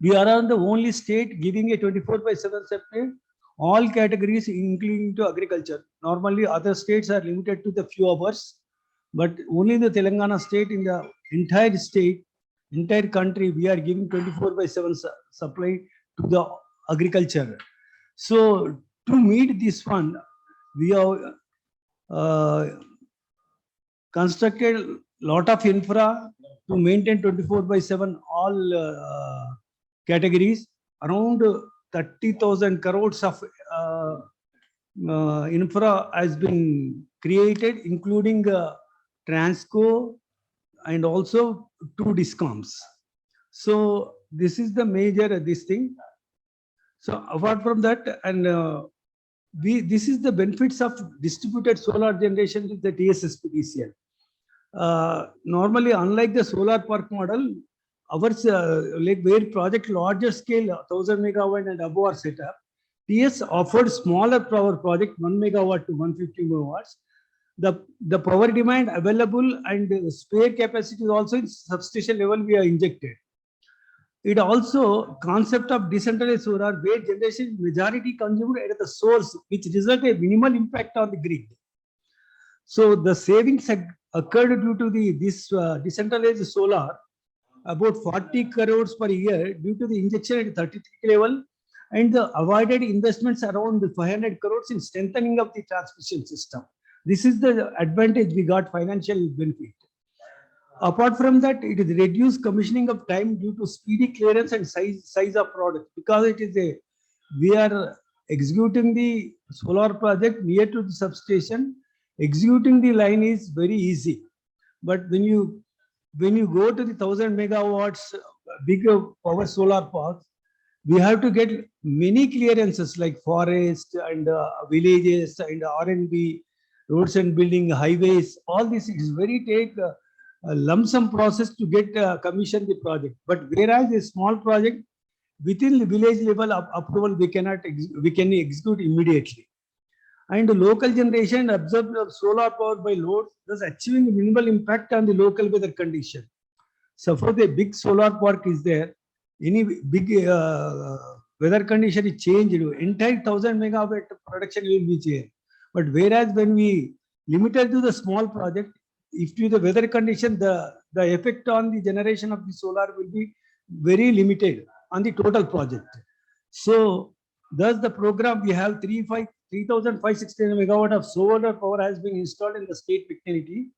We are the only state giving a 24/7 supply, all categories, including to agriculture. Normally, other states are limited to the few hours, but only the Telangana state, in the entire state, entire country, we are giving 24/7 supply to the agriculture. So to meet this one, we have constructed a lot of infra to maintain 24/7 all categories. Around 30,000 crores of infra has been created, including Transco and also 2 discoms. So this is the major this thing. So apart from that, and this is the benefits of distributed solar generation with the TSSPDCL. Normally, unlike the solar park model, ours like where project larger scale 1000 megawatt and above are set up, TS offered smaller power project 1 megawatt to 150 megawatts. The power demand available and spare capacity is also in substation level we are injected. it also concept of decentralized solar where generation is majority consumed at the source, which result a minimal impact on the grid. So the savings occurred due to this decentralized solar, about 40 crores per year due to the injection at 33 level and the avoided investments around 500 crores in strengthening of the transmission system. This is the advantage we got, financial benefit. Apart from that, it is reduced commissioning of time due to speedy clearance and size of product, because it is we are executing the solar project near to the substation. Executing the line is very easy, but when you go to the 1000 megawatts big power solar parks, we have to get many clearances like forest and villages and R&B, roads and building, highways. All this is very take a lump sum process to get commission the project. But whereas a small project within the village level of approval, we can execute immediately. And the local generation absorbed of solar power by load, thus achieving minimal impact on the local weather condition. Suppose a big solar park is there, any big weather condition is changed, entire 1000 megawatt production will be changed. But whereas when we limited to the small project, if to the weather condition, the effect on the generation of the solar will be very limited on the total project. So thus the program, we have 3,569 megawatt of solar power has been installed in the state vicinity.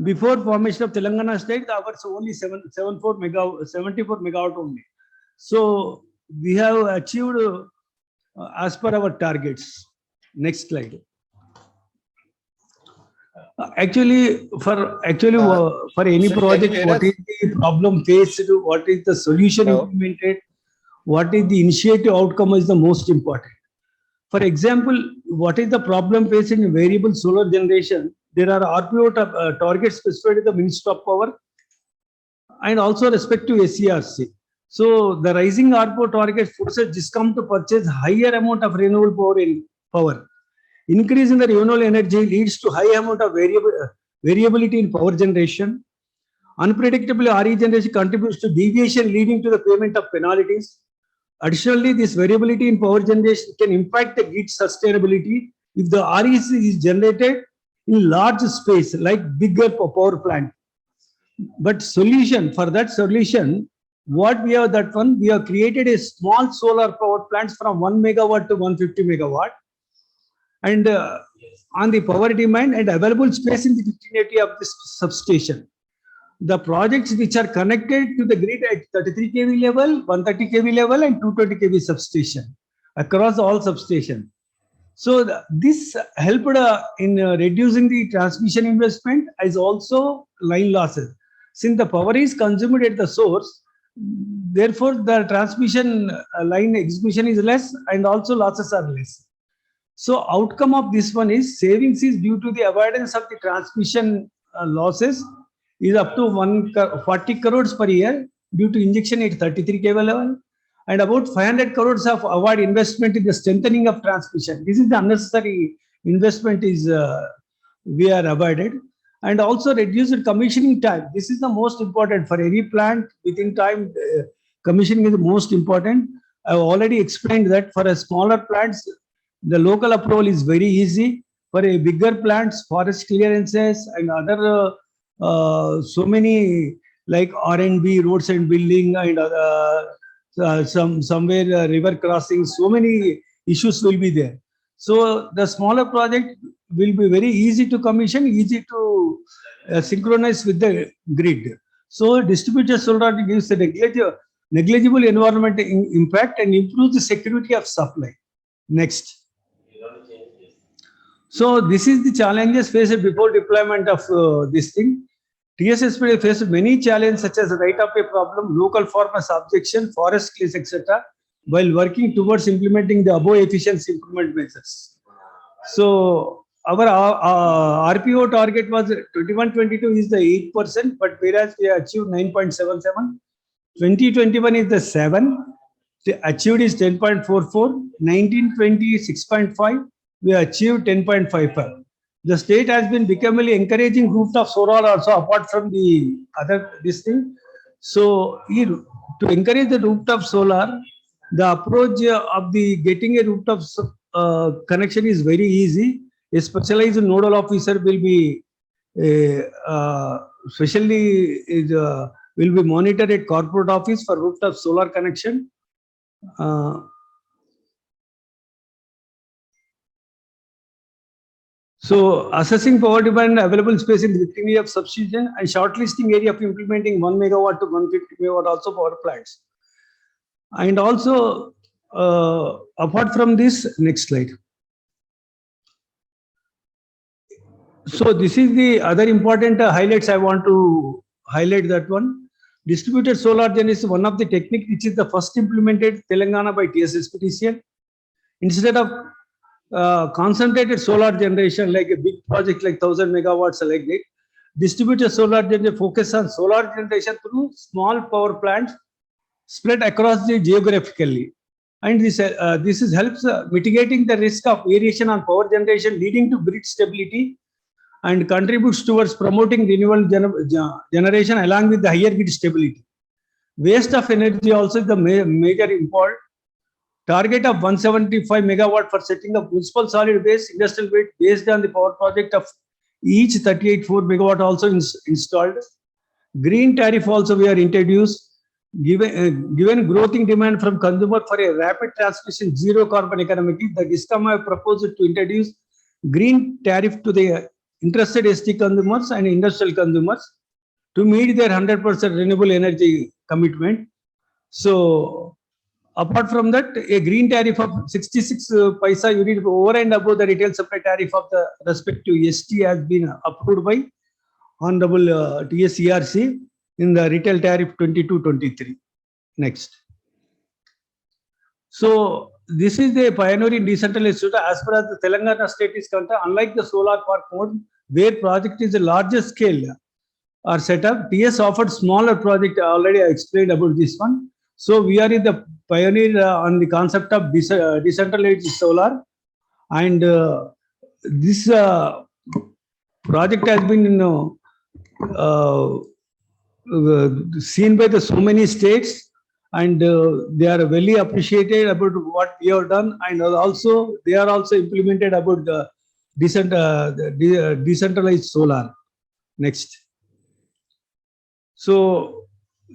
Before formation of Telangana state, the hours only 74 megawatt only. So we have achieved as per our targets. Next slide. Actually, for any project, what is the problem faced? What is the solution implemented? What is the initiative outcome is the most important. For example, what is the problem faced in variable solar generation? There are RPO targets specified in the Ministry of Power and also respect to SCRC. So the rising RPO target forces DISCOM to purchase higher amount of renewable power. Increase in the renewable energy leads to high amount of variability in power generation. Unpredictable RE generation contributes to deviation leading to the payment of penalties. Additionally, this variability in power generation can impact the grid sustainability if the REC is generated in large space like bigger power plant. But for that solution, what we have we have created a small solar power plants from 1 megawatt to 150 megawatt. And on the power demand and available space in the vicinity of this substation. The projects which are connected to the grid at 33 kV level, 130 kV level and 220 kV substation across all substations. So this helped in reducing the transmission investment as also line losses. Since the power is consumed at the source, therefore the transmission line execution is less and also losses are less. So outcome of this one is savings is due to the avoidance of the transmission losses is up to 40 crores per year due to injection at 33 kV level and about 500 crores of avoid investment in the strengthening of transmission. This is the unnecessary investment is we are avoided, and also reduced commissioning time. This is the most important for any plant within time. Commissioning is the most important. I have already explained that for a smaller plants, the local approval is very easy. For a bigger plants, forest clearances and other so many like R&B, roads and building and somewhere river crossing, so many issues will be there. So the smaller project will be very easy to commission, easy to synchronize with the grid. So distributed solar gives a negligible environmental impact and improves the security of supply. Next. So this is the challenges faced before deployment of this thing. TSSPD faced many challenges such as right of way problem, local farmers objection, forest clears, etc. while working towards implementing the above efficiency improvement measures. So our RPO target was 21-22 is the 8%, but whereas we achieved 9.77, 2021 is the 7, the achieved is 10.44, 19-20 6.5, we achieved 10.55. The state has been becoming encouraging rooftop solar also apart from the other this thing. So to encourage the rooftop solar, the approach of the getting a rooftop connection is very easy. A specialized nodal officer will be will be monitored at corporate office for rooftop solar connection. So assessing power demand and available space in the vicinity of substation and shortlisting area of implementing 1 megawatt to 150 megawatt also power plants. And also apart from this, next slide. So this is the other important highlights I want to highlight that one. Distributed solar generation is one of the technique which is the first implemented Telangana by TSSPTCL. Instead of concentrated solar generation like a big project like 1000 megawatts like that, distributed solar generation focus on solar generation through small power plants spread across the geographically. And this helps mitigating the risk of variation on power generation leading to grid stability and contributes towards promoting renewable generation along with the higher grid stability. Waste of energy also is the major import. Target of 175 megawatt for setting up municipal solid waste industrial waste based on the power project of each 38.4 megawatt also installed. Green tariff also we are introduced. Given growing demand from consumer for a rapid transmission zero carbon economy, the DISCOM have proposed to introduce green tariff to the interested ST consumers and industrial consumers to meet their 100% renewable energy commitment. So apart from that, a green tariff of 66 paisa unit over and above the retail supply tariff of the respective ST has been approved by Honorable TSERC in the retail tariff 22-23. Next. So this is the pioneering decentralized solar as far as the Telangana state is concerned. Unlike the solar park mode, where project is a larger scale or set up, TS offered smaller project. Already I explained about this one. So we are in the pioneer on the concept of decentralized solar, and this project has been seen by so many states, and they are very appreciated about what we have done, and also they are also implemented about the decentralized solar. Next. So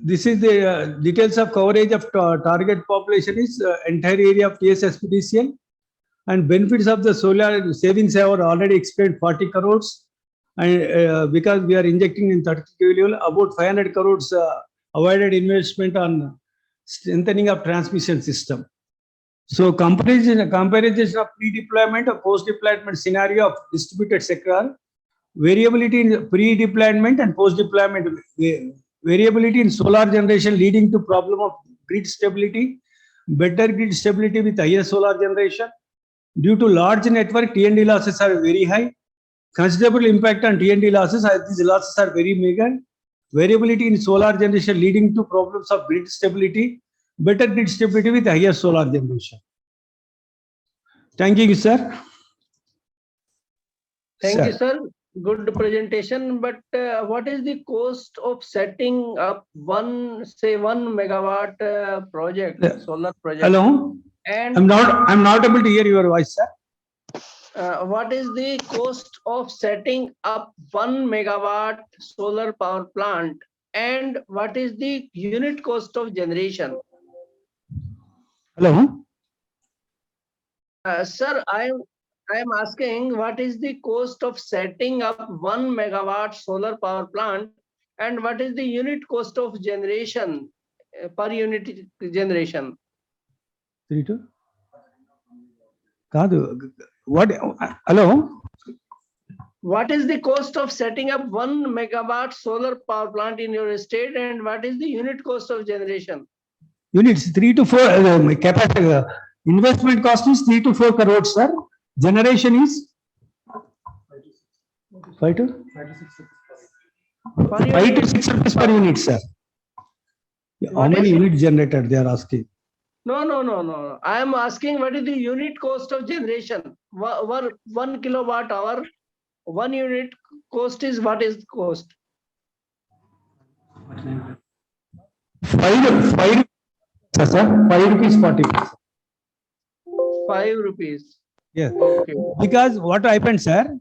this is the details of coverage of target population is entire area of TSSPTCL, and benefits of the solar savings I have already explained 40 crores, and because we are injecting in 30 kV, about 500 crores avoided investment on strengthening of transmission system. So comparison of pre-deployment or post-deployment scenario of distributed sector, variability in pre-deployment and post-deployment, variability in solar generation leading to problem of grid stability, better grid stability with higher solar generation. Due to large network, T&D losses are very high. Considerable impact on T&D losses, as these losses are very meager. Variability in solar generation leading to problems of grid stability, better grid stability with higher solar generation. Thank you, sir. Thank you, sir. Good presentation. But what is the cost of setting up one megawatt project, solar project? Hello. And I'm not able to hear your voice, sir. What is the cost of setting up 1 megawatt solar power plant, and what is the unit cost of generation? Hello. Sir, I am asking what is the cost of setting up 1 megawatt solar power plant, and what is the unit cost of generation per unit generation? 32. What? Hello. What is the cost of setting up 1 megawatt solar power plant in your state, and what is the unit cost of generation? Units 3 to 4 capacity. Investment cost is 3 to 4 crores, sir. Generation is 5 to 6 rupees per unit, sir. How many units generated they are asking? No. I am asking what is the unit cost of generation? 1 kilowatt hour, 1 unit cost is what is cost? 5 sir, 5 rupees 40 paise. 5 rupees. Yes. Okay. Because what happened, sir,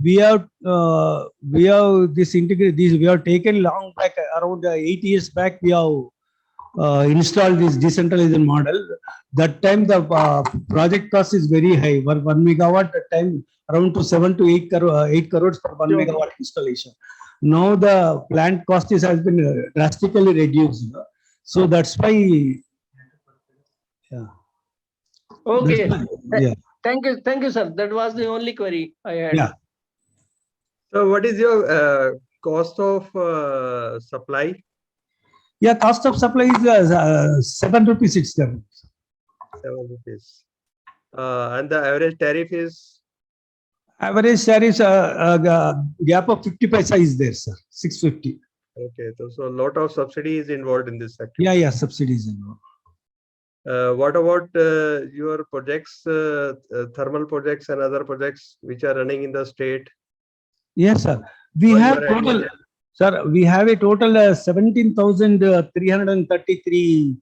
we have this integrate this we have taken long back around 8 years back. We have installed this decentralized model. That time the project cost is very high. 1 megawatt at time around to 7 to 8 crores for 1 megawatt installation. Now the plant cost has been drastically reduced. So that's why. Yeah. Okay. Yeah. Thank you, sir. That was the only query I had. Yeah. So what is your cost of supply? Yeah, cost of supply is 7 rupees it's there. 7 rupees. And the average tariff is? Average share is gap of 50 paisa is there, sir. 650. Okay, so a lot of subsidy is involved in this sector. Yeah, subsidies. What about your projects, thermal projects and other projects which are running in the state? Yes, sir. We What have you are total, adding? sir, we have a total 17,333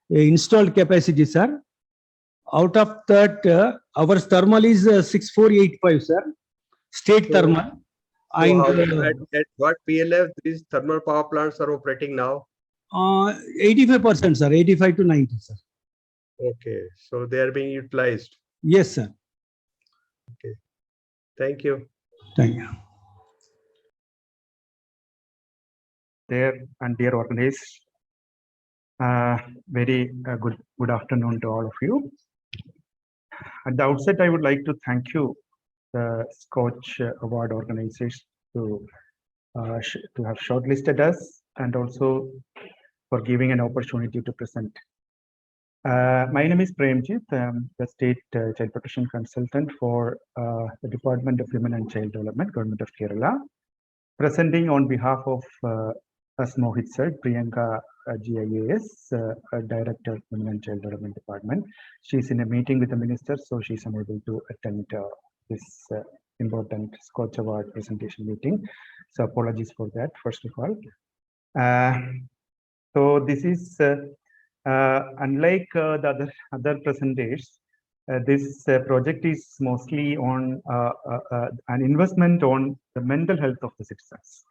installed capacity, sir. Out of that, our thermal is 6485, sir. State So- thermal. So And at what PLF these thermal power plants are operating now? 85%, sir. 85 to 90, sir. Okay, so they are being utilized. Yes, sir. Thank you. Thank you. There and dear organizers, very good afternoon to all of you. At the outset, I would like to thank you, the SKOCH award organizers, to have shortlisted us and also for giving an opportunity to present. My name is Premjit. I'm the State Child Protection Consultant for the Department of Women and Child Development, Government of Kerala. Presenting on behalf of, as Mohit said, Priyanka GIAS, Director of Women and Child Development Department. She's in a meeting with the minister, so she's unable to attend this important SKOCH Award presentation meeting. So apologies for that, first of all. So this is, unlike the other presenters, this project is mostly on an investment on the mental health of the citizens.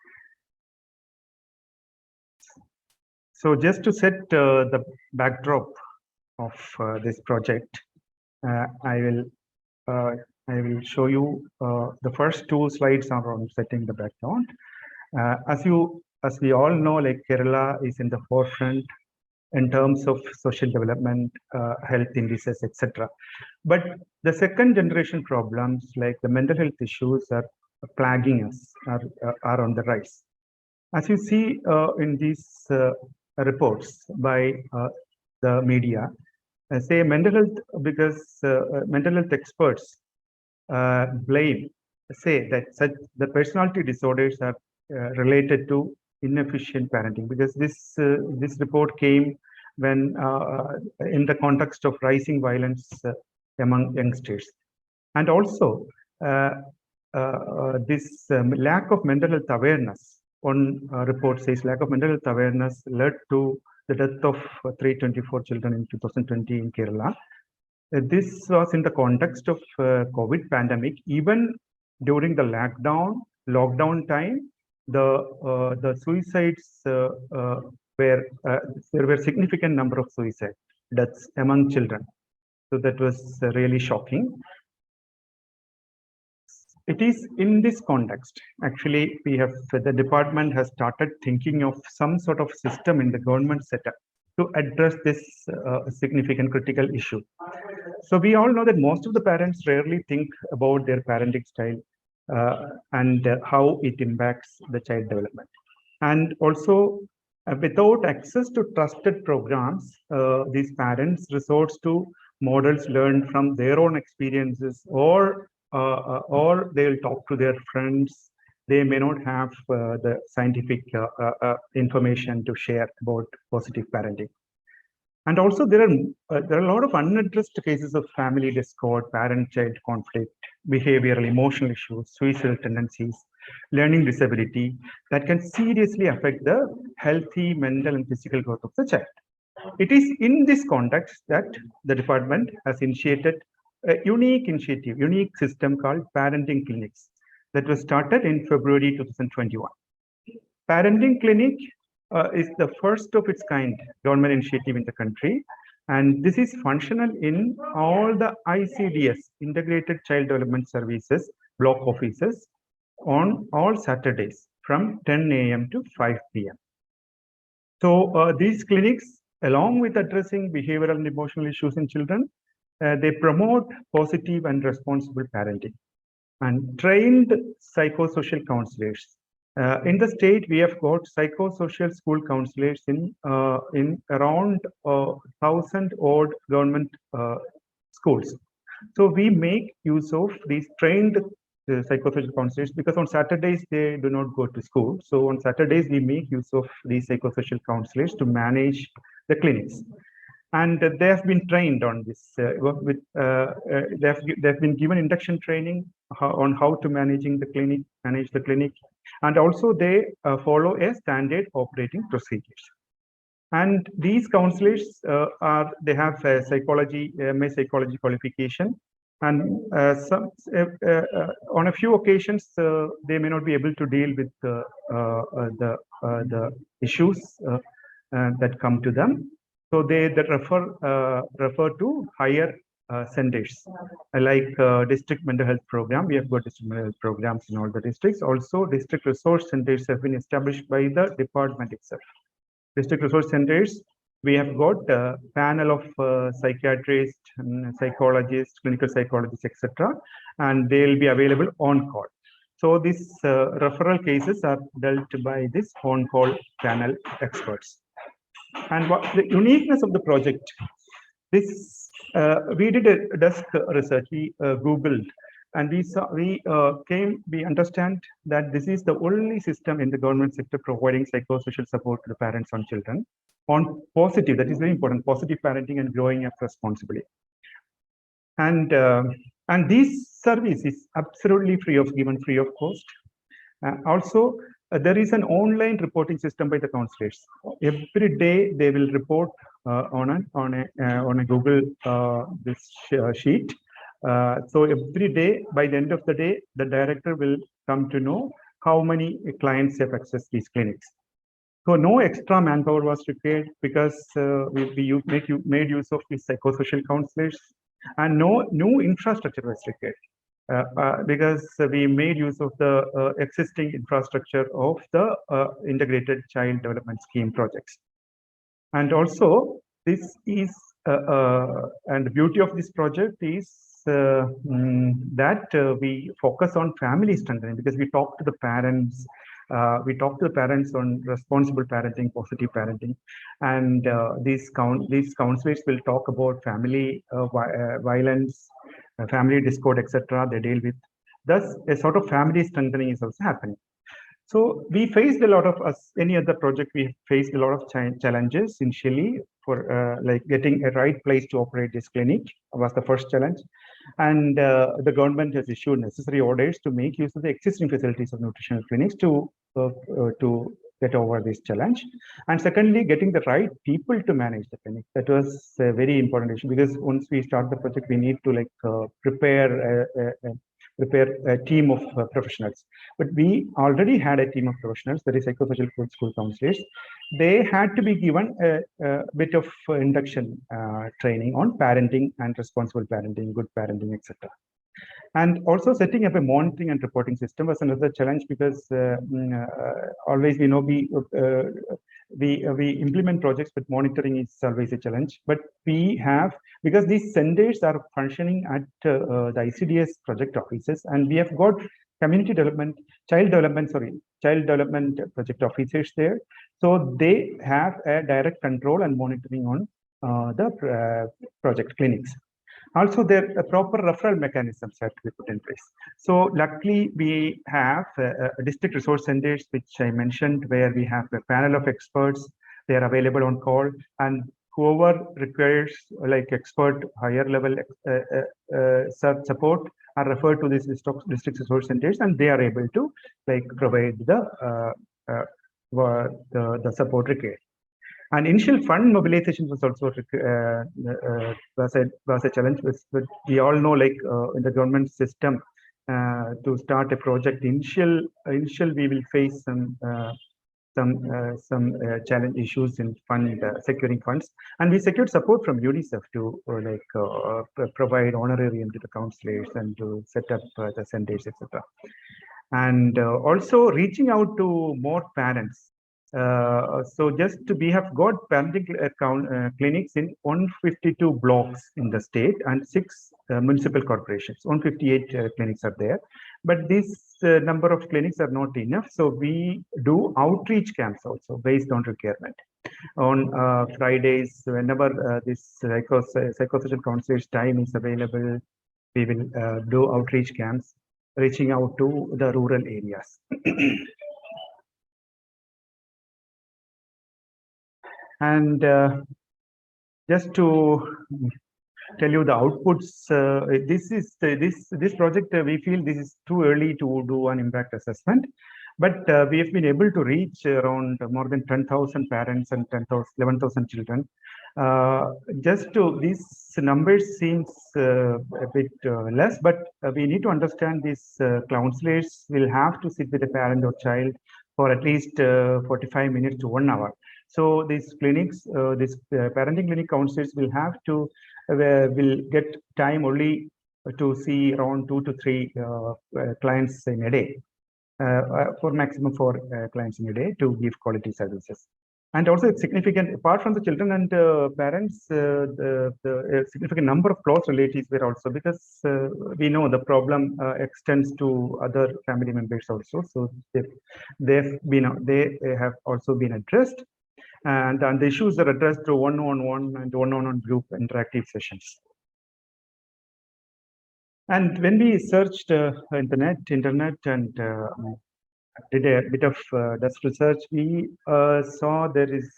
So just to set the backdrop of this project, I will show you the first 2 slides are on setting the background. As we all know, like Kerala is in the forefront in terms of social development, health indices, etc. But the second generation problems like the mental health issues are plaguing us, are on the rise. As you see in these reports by the media, say mental health, because mental health experts say that the personality disorders are related to inefficient parenting, because this report came when in the context of rising violence among youngsters, and also this lack of mental health awareness. One report says lack of mental health awareness led to the death of 324 children in 2020 in Kerala. This was in the context of COVID pandemic. Even during the lockdown time, the suicides there were significant number of suicide deaths among children. So that was really shocking. It is in this context, actually, the department has started thinking of some sort of system in the government setup to address this significant critical issue. So we all know that most of the parents rarely think about their parenting style and how it impacts the child development. And also, without access to trusted programs, these parents resort to models learned from their own experiences, or they'll talk to their friends. They may not have the scientific information to share about positive parenting. And also there are a lot of unaddressed cases of family discord, parent-child conflict, behavioral, emotional issues, suicidal tendencies, learning disability that can seriously affect the healthy mental and physical growth of the child. It is in this context that the department has initiated a unique initiative, unique system called parenting clinics that was started in February 2021. Parenting clinic is the first of its kind government initiative in the country. And this is functional in all the ICDS, Integrated Child Development Services, block offices on all Saturdays from 10 a.m. to 5 p.m. So these clinics, along with addressing behavioral and emotional issues in children, they promote positive and responsible parenting. And trained psychosocial counselors. In the state, we have got psychosocial school counselors in around 1,000 odd government schools. So we make use of these trained psychosocial counselors because on Saturdays they do not go to school. So on Saturdays we make use of these psychosocial counselors to manage the clinics. And they have been trained on this. They have been given induction training on how to manage the clinic, and also they follow a standard operating procedures. And these counselors they have a psychology, MA psychology qualification, and on a few occasions they may not be able to deal with the issues that come to them. So they refer to higher centers like district mental health program. We have got district mental health programs in all the districts. Also, district resource centers have been established by the department itself. District resource centers, we have got a panel of psychiatrists, psychologists, clinical psychologists, etc., and they will be available on call. So these referral cases are dealt by this on-call panel experts. And what the uniqueness of the project, this we did a desk research, we Googled, and we understand that this is the only system in the government sector providing psychosocial support to the parents and children on positive, that is very important, positive parenting and growing up responsibly. And this service is absolutely given free of cost. Also, there is an online reporting system by the counselors. Every day they will report on a Google sheet. So every day, by the end of the day, the director will come to know how many clients have accessed these clinics. So no extra manpower was required because we made use of these psychosocial counselors, and no new infrastructure was required. Because we made use of the existing infrastructure of the integrated child development scheme projects. And also, this is, and the beauty of this project is that we focus on family strengthening, because we talk to the parents. We talk to the parents on responsible parenting, positive parenting, and these counselors will talk about family violence, family discord, etc. They deal with. Thus, a sort of family strengthening is also happening. So we faced a lot of, as any other project, we faced a lot of challenges initially for like getting a right place to operate this clinic was the first challenge. And the government has issued necessary orders to make use of the existing facilities of nutritional clinics to get over this challenge. And secondly, getting the right people to manage the clinic. That was a very important issue, because once we start the project, we need to like prepare a team of professionals. But we already had a team of professionals, that is psychosocial school counselors. They had to be given a bit of induction training on parenting and responsible parenting, good parenting, etc. And also setting up a monitoring and reporting system was another challenge, because always we know we implement projects, but monitoring is always a challenge. But we have, because these centers are functioning at the ICDS project offices, and we have got community development, child development project officers there. So they have a direct control and monitoring on the project clinics. Also, there are proper referral mechanisms have to be put in place. So luckily, we have district resource centers, which I mentioned, where we have a panel of experts. They are available on call, and whoever requires like expert higher level support, are referred to these district resource centers, and they are able to like provide the support required. And initial fund mobilization was also was a challenge. But we all know, like in the government system, to start a project, initial we will face some challenge issues in securing funds, and we secured support from UNICEF to provide honorarium to the counselors and to set up the centers, etc. And also reaching out to more parents. So we have got parenting clinics in 152 blocks in the state and 6 municipal corporations. 158 clinics are there, but this number of clinics are not enough. So we do outreach camps also based on requirement. On Fridays, whenever this psychosocial counselors time is available, we will do outreach camps, reaching out to the rural areas. And just to tell you the outputs, this project, we feel this is too early to do an impact assessment, but we have been able to reach around more than 10,000 parents and 11,000 children. These numbers seems a bit less, but we need to understand these counselors will have to sit with a parent or child for at least 45 minutes to 1 hour. So these clinics, parenting clinic counselors will have to will get time only to see around 2 to 3 clients in a day, for maximum 4 clients in a day to give quality services. And also it's significant, apart from the children and parents, the significant number of close relatives were also, because we know the problem extends to other family members also. So they have also been addressed. And the issues are addressed through one-on-one and one-on-one group interactive sessions. And when we searched internet and did a bit of desk research, we saw there is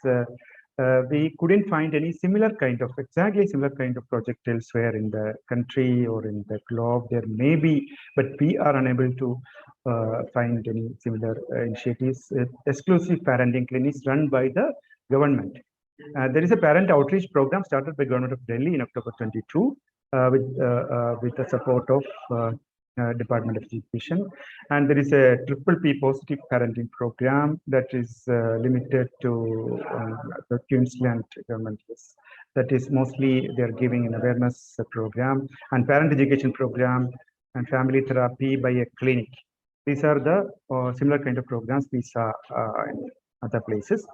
we couldn't find any exactly similar kind of project elsewhere in the country or in the globe. There may be, but we are unable to find any similar initiatives. Exclusive parenting clinics run by the government. There is a parent outreach program started by Government of Delhi in October 22 with the support of Department of Education, and there is a P positive parenting program that is limited to the Queensland government. That is mostly they are giving an awareness program and parent education program and family therapy by a clinic. These are the similar kind of programs we saw in other places.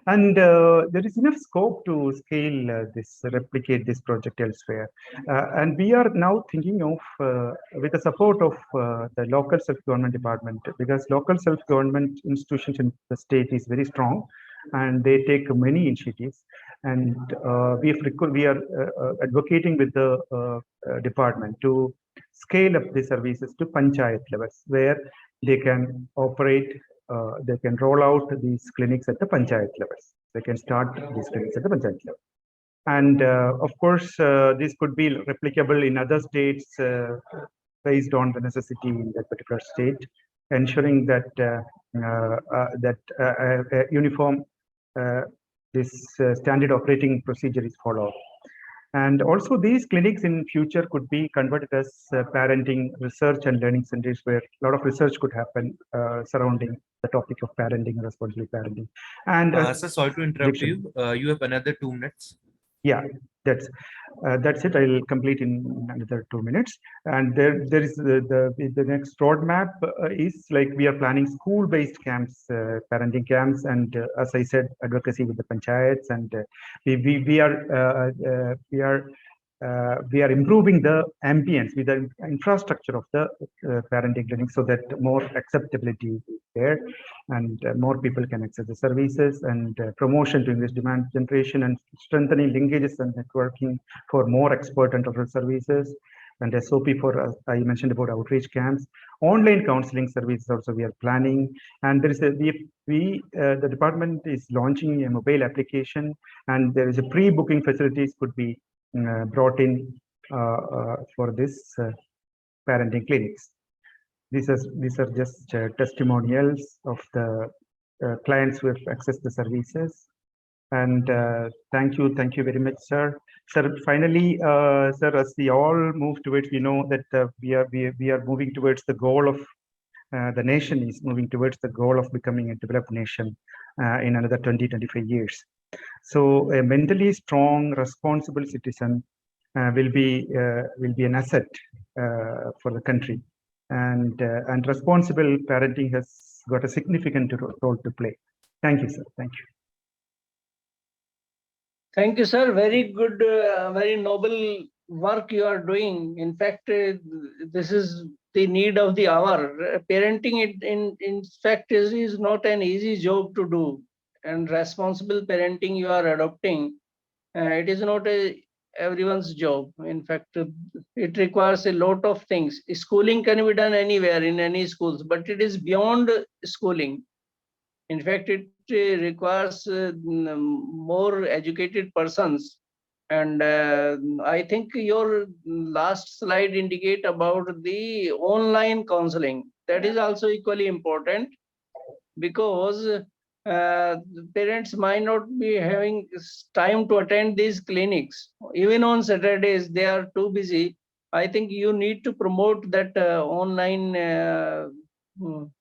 And there is enough scope to scale replicate this project elsewhere. And we are now thinking of, with the support of the local self-government department, because local self-government institutions in the state is very strong and they take many initiatives. And we are advocating with the department to scale up the services to panchayat levels, where they can operate. They can roll out these clinics at the panchayat levels. They can start these clinics at the panchayat level. And of course, this could be replicable in other states based on the necessity in that particular state, ensuring that uniform standard operating procedure is followed. And also these clinics in future could be converted as parenting research and learning centers, where a lot of research could happen surrounding the topic of parenting and responsible parenting. And sir, sorry to interrupt you. You have another 2 minutes. Yeah, that's it. I'll complete in another 2 minutes. And there is the next roadmap is like we are planning school-based camps, parenting camps, and as I said, advocacy with the panchayats, and we are improving the ambience with the infrastructure of the parenting clinic, so that more acceptability is there and more people can access the services, and promotion to English demand generation, and strengthening linkages and networking for more expert and referral services, and SOP for I mentioned about outreach camps, online counseling services also we are planning. And there is the department is launching a mobile application, and there is a pre-booking facilities could be brought in for this parenting clinics. These are just testimonials of the clients who have accessed the services. And thank you very much, sir. Sir, finally, sir, as we all move towards, we know that we are moving towards the goal of the nation is moving towards the goal of becoming a developed nation in another 20-25 years. So a mentally strong, responsible citizen will be an asset for the country, and responsible parenting has got a significant role to play. Thank you, sir. Thank you. Thank you, sir. Very good, very noble work you are doing. In fact, this is the need of the hour. Parenting, in fact, is not an easy job to do. And responsible parenting you are adopting, it is not everyone's job. In fact, it requires a lot of things. Schooling can be done anywhere in any schools, but it is beyond schooling. In fact, it requires more educated persons. And I think your last slide indicate about the online counseling. That is also equally important, because parents might not be having time to attend these clinics. Even on Saturdays, they are too busy. I think you need to promote that online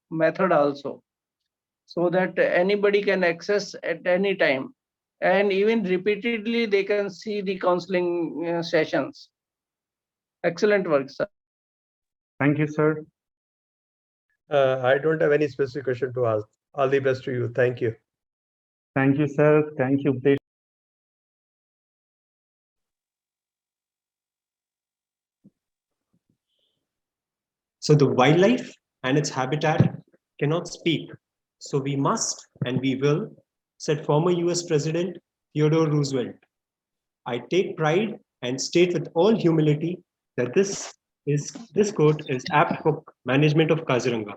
method also, so that anybody can access at any time, and even repeatedly they can see the counseling sessions. Excellent work, sir. Thank you, sir. I don't have any specific question to ask. All the best to you. Thank you. Thank you, sir. Thank you. So the wildlife and its habitat cannot speak. So we must and we will, said former US President Theodore Roosevelt. I take pride and state with all humility that this quote is apt for management of Kaziranga.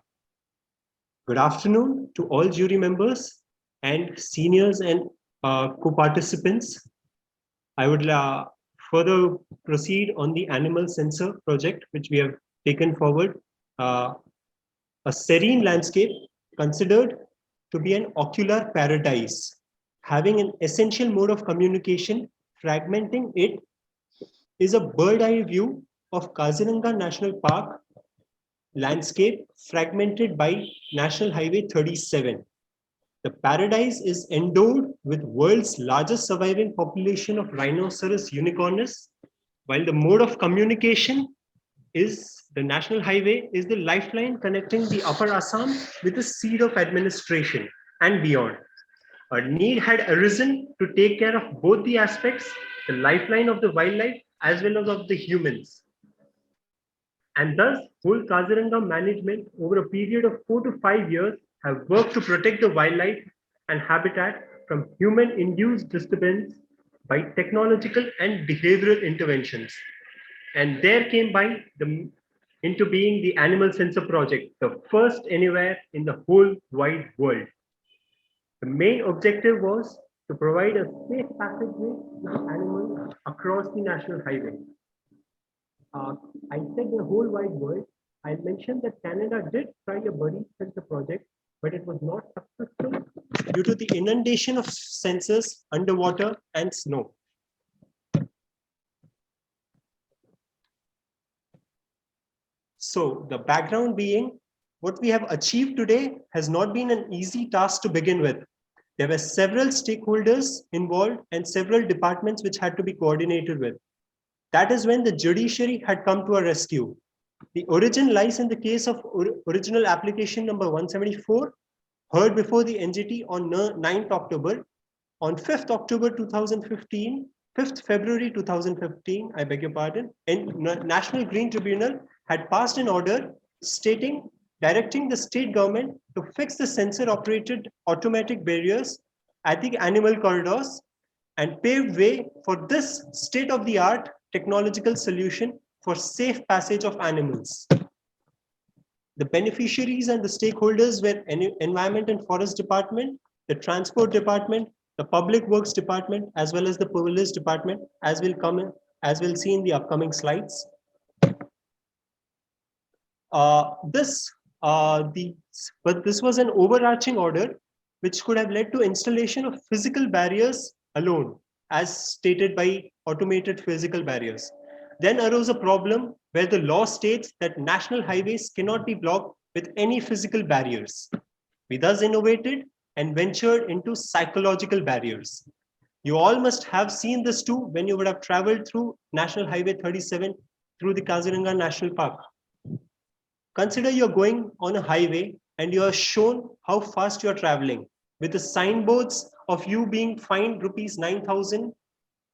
Good afternoon to all jury members and seniors and co-participants. I would further proceed on the animal sensor project, which we have taken forward. A serene landscape considered to be an ocular paradise, having an essential mode of communication, fragmenting it is a bird-eye view of Kaziranga National Park landscape fragmented by National Highway 37. The paradise is endowed with world's largest surviving population of rhinoceros unicornis, while the mode of communication is the national highway is the lifeline connecting the upper Assam with the seat of administration and beyond. A need had arisen to take care of both the aspects, the lifeline of the wildlife as well as of the humans. And thus, whole Kaziranga management over a period of 4 to 5 years have worked to protect the wildlife and habitat from human-induced disturbance by technological and behavioral interventions. And there came into being the Animal Sensor Project, the first anywhere in the whole wide world. The main objective was to provide a safe passageway to animals across the national highway. I said the whole wide world. I mentioned that Canada did try a buddy sensor project, but it was not successful due to the inundation of sensors underwater and snow. So the background being, what we have achieved today has not been an easy task to begin with. There were several stakeholders involved and several departments which had to be coordinated with. That is when the judiciary had come to our rescue. The origin lies in the case of original application number 174, heard before the NGT on 9th October. On 5th October 2015, 5th February 2015, I beg your pardon, and National Green Tribunal had passed an order directing the state government to fix the sensor-operated automatic barriers at the animal corridors and paved way for this state-of-the-art technological solution for safe passage of animals. The beneficiaries and the stakeholders were Environment and Forest Department, the Transport Department, the Public Works Department, as well as the Police Department, as we'll see in the upcoming slides. But this was an overarching order which could have led to installation of physical barriers alone, as stated by automated physical barriers. Then arose a problem where the law states that national highways cannot be blocked with any physical barriers. We thus innovated and ventured into psychological barriers. You all must have seen this too when you would have traveled through National Highway 37 through the Kaziranga National Park. Consider you're going on a highway and you are shown how fast you are traveling with the signboards of you being fined rupees 9,000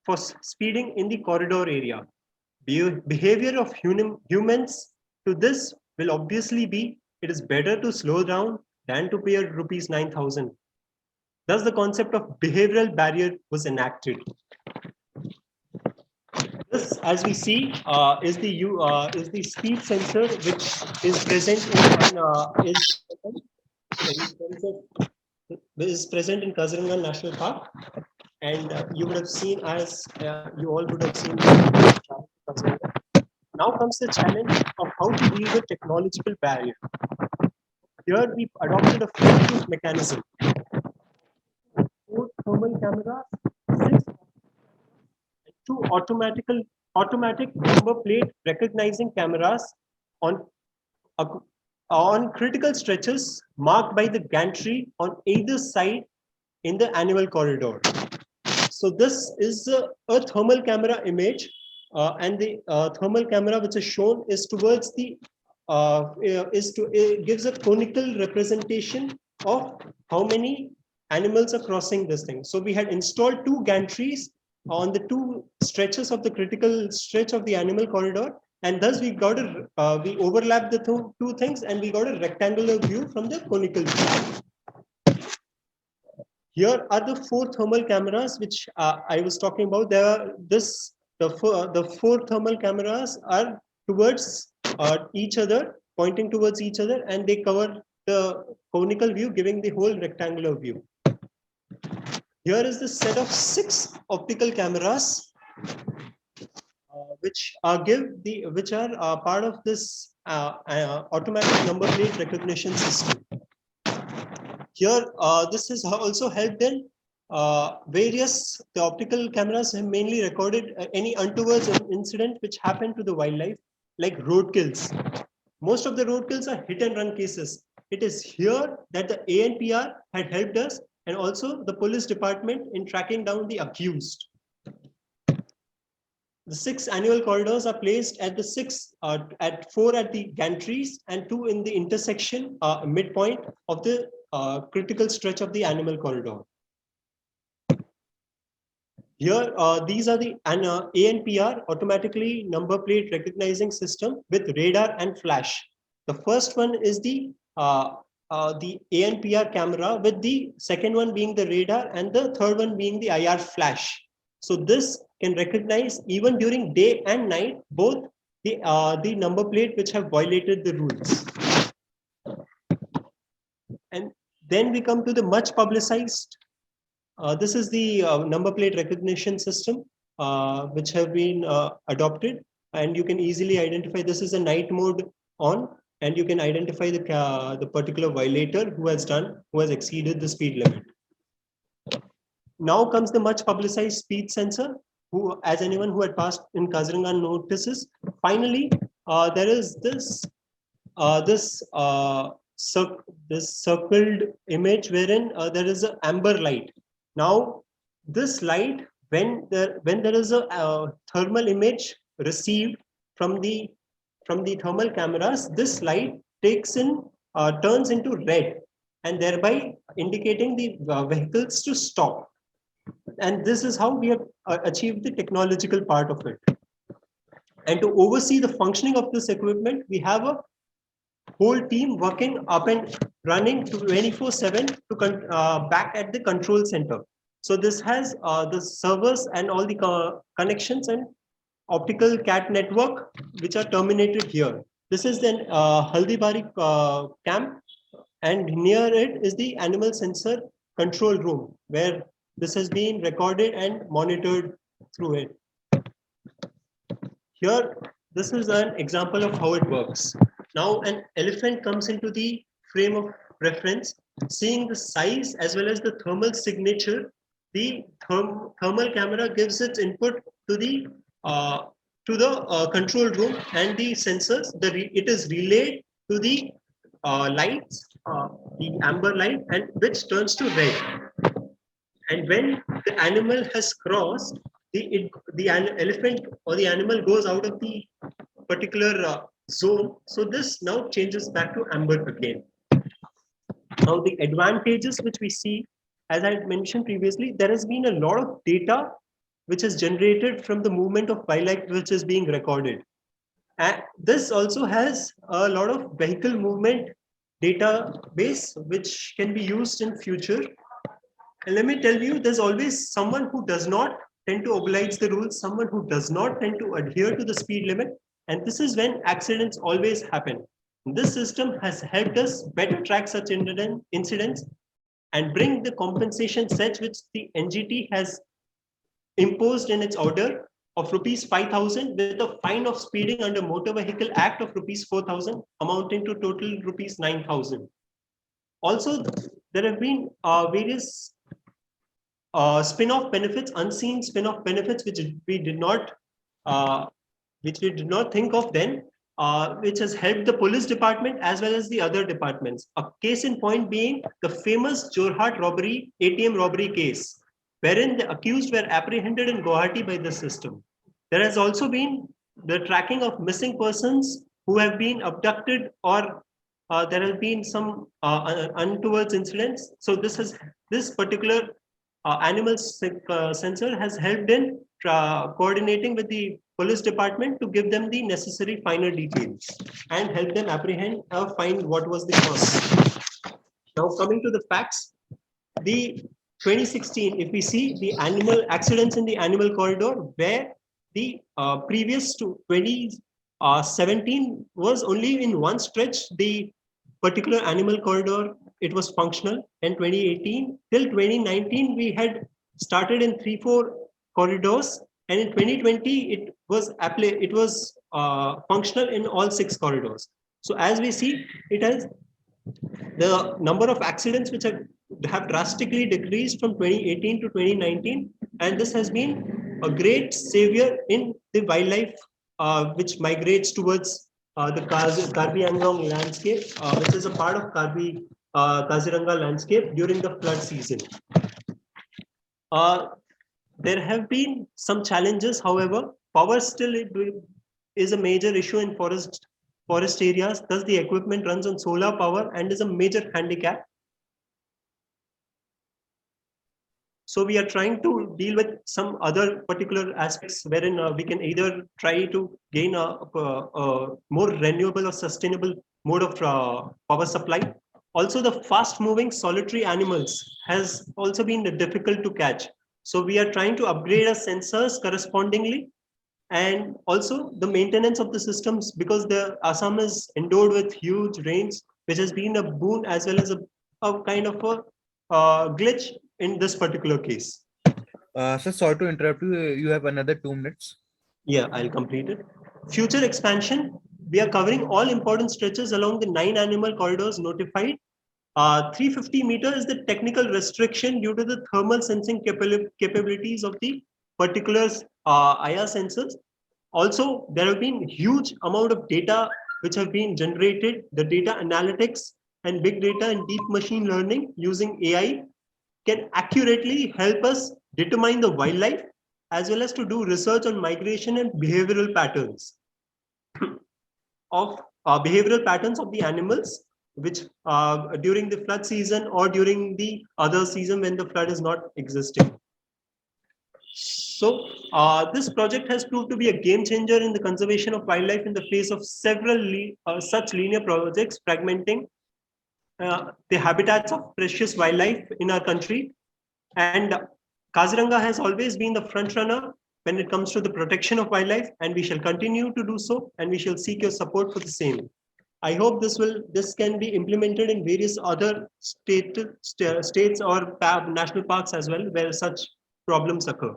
for speeding in the corridor area. Behavior of humans to this will obviously be, it is better to slow down than to pay rupees 9,000. Thus the concept of behavioral barrier was enacted. This, as we see, is the speed sensor which is present in Kaziranga National Park, and you would have seen you all would have seen. Now comes the challenge of how to deal with technological barrier. Here we adopted a foolproof mechanism. 4 thermal cameras, 6 2 automatic number plate recognizing cameras on critical stretches marked by the gantry on either side in the animal corridor. So this is a thermal camera image, and the thermal camera which is shown is towards the gives a conical representation of how many animals are crossing this thing. So we had installed 2 gantries on the 2 stretches of the critical stretch of the animal corridor, and thus we got we overlapped the two things and we got a rectangular view from the conical view. Here are the 4 thermal cameras which I was talking about. The 4 thermal cameras are towards each other, pointing towards each other, and they cover the conical view, giving the whole rectangular view. Here is the set of 6 optical cameras, which are part of this automatic number plate recognition system. Here, this has also helped in the optical cameras have mainly recorded any untoward incident which happened to the wildlife, like road kills. Most of the road kills are hit and run cases. It is here that the ANPR had helped us, and also the police department, in tracking down the accused. The 6 annual corridors are placed at 4 at the gantries and 2 in the intersection midpoint of the critical stretch of the animal corridor. Here, these are the ANPR, automatically number plate recognizing system with radar and flash. The first one is the ANPR camera, with the second one being the radar and the third one being the IR flash. So this can recognize even during day and night both the number plate which have violated the rules. And then we come to the much publicized. This is the number plate recognition system which have been adopted, and you can easily identify. This is a night mode on, and you can identify the particular violator who has exceeded the speed limit. Now comes the much publicized speed sensor, who, as anyone who had passed in Kaziranga notices. Finally, there is this circled image wherein there is an amber light. Now, this light, when there is a thermal image received from the thermal cameras, this light turns into red, and thereby indicating the vehicles to stop. And this is how we have achieved the technological part of it. And to oversee the functioning of this equipment, we have a whole team working up and running 24/7 to back at the control center. So this has the servers and all the connections and optical CAT network which are terminated here. This is then Haldibari camp, and near it is the animal sensor control room, where this has been recorded and monitored through it. Here, this is an example of how it works. Now an elephant comes into the frame of reference, seeing the size as well as the thermal signature. The thermal camera gives its input to the control room, and the sensors. It is relayed to the lights, the amber light, and which turns to red. And when the animal has crossed, the elephant or the animal goes out of the particular zone. So this now changes back to amber again. Now the advantages which we see, as I mentioned previously, there has been a lot of data which is generated from the movement of wildlife which is being recorded. And this also has a lot of vehicle movement database which can be used in future. And let me tell you, there's always someone who does not tend to oblige the rules, someone who does not tend to adhere to the speed limit. And this is when accidents always happen. This system has helped us better track such incidents and bring the compensation sets which the NGT has imposed in its order of rupees 5,000 with a fine of speeding under Motor Vehicle Act of rupees 4,000, amounting to total rupees 9,000. Also, there have been various spin-off benefits, unseen spin-off benefits, which we did not think of then, which has helped the police department as well as the other departments. A case in point being the famous Jorhat robbery, ATM robbery case, wherein the accused were apprehended in Guwahati by the system. There has also been the tracking of missing persons who have been abducted, or there have been some untoward incidents. So this particular animal sensor has helped in coordinating with the police department to give them the necessary finer details and help them apprehend or find what was the cause. Now coming to the facts, the 2016, if we see the animal accidents in the animal corridor, where the previous to 2017 was only in one stretch, the particular animal corridor, it was functional. In 2018 till 2019, we had started in 3-4 corridors, and in 2020 it was functional in all 6 corridors. So as we see, it has the number of accidents which have drastically decreased from 2018 to 2019, and this has been a great savior in the wildlife which migrates towards the Karbi Anglong landscape, which is a part of Kaziranga landscape during the flood season. There have been some challenges, however. Power still is a major issue in forest areas. Thus, the equipment runs on solar power and is a major handicap. So we are trying to deal with some other particular aspects wherein we can either try to gain a more renewable or sustainable mode of power supply. Also, the fast-moving solitary animals has also been difficult to catch. So we are trying to upgrade our sensors correspondingly, and also the maintenance of the systems, because the Assam is endowed with huge rains, which has been a boon as well as a kind of a glitch in this particular case. Sir, sorry to interrupt you. You have another 2 minutes. Yeah, I'll complete it. Future expansion. We are covering all important stretches along the 9 animal corridors notified. 350 meters is the technical restriction due to the thermal sensing capabilities of the particular IR sensors. Also, there have been huge amount of data which have been generated. The data analytics and big data and deep machine learning using AI can accurately help us determine the wildlife as well as to do research on migration and behavioral patterns of the animals, which during the flood season or during the other season when the flood is not existing. So this project has proved to be a game changer in the conservation of wildlife in the face of several such linear projects fragmenting the habitats of precious wildlife in our country. And Kaziranga has always been the front runner when it comes to the protection of wildlife, and we shall continue to do so, and we shall seek your support for the same. I hope this can be implemented in various other states or national parks as well, where such problems occur.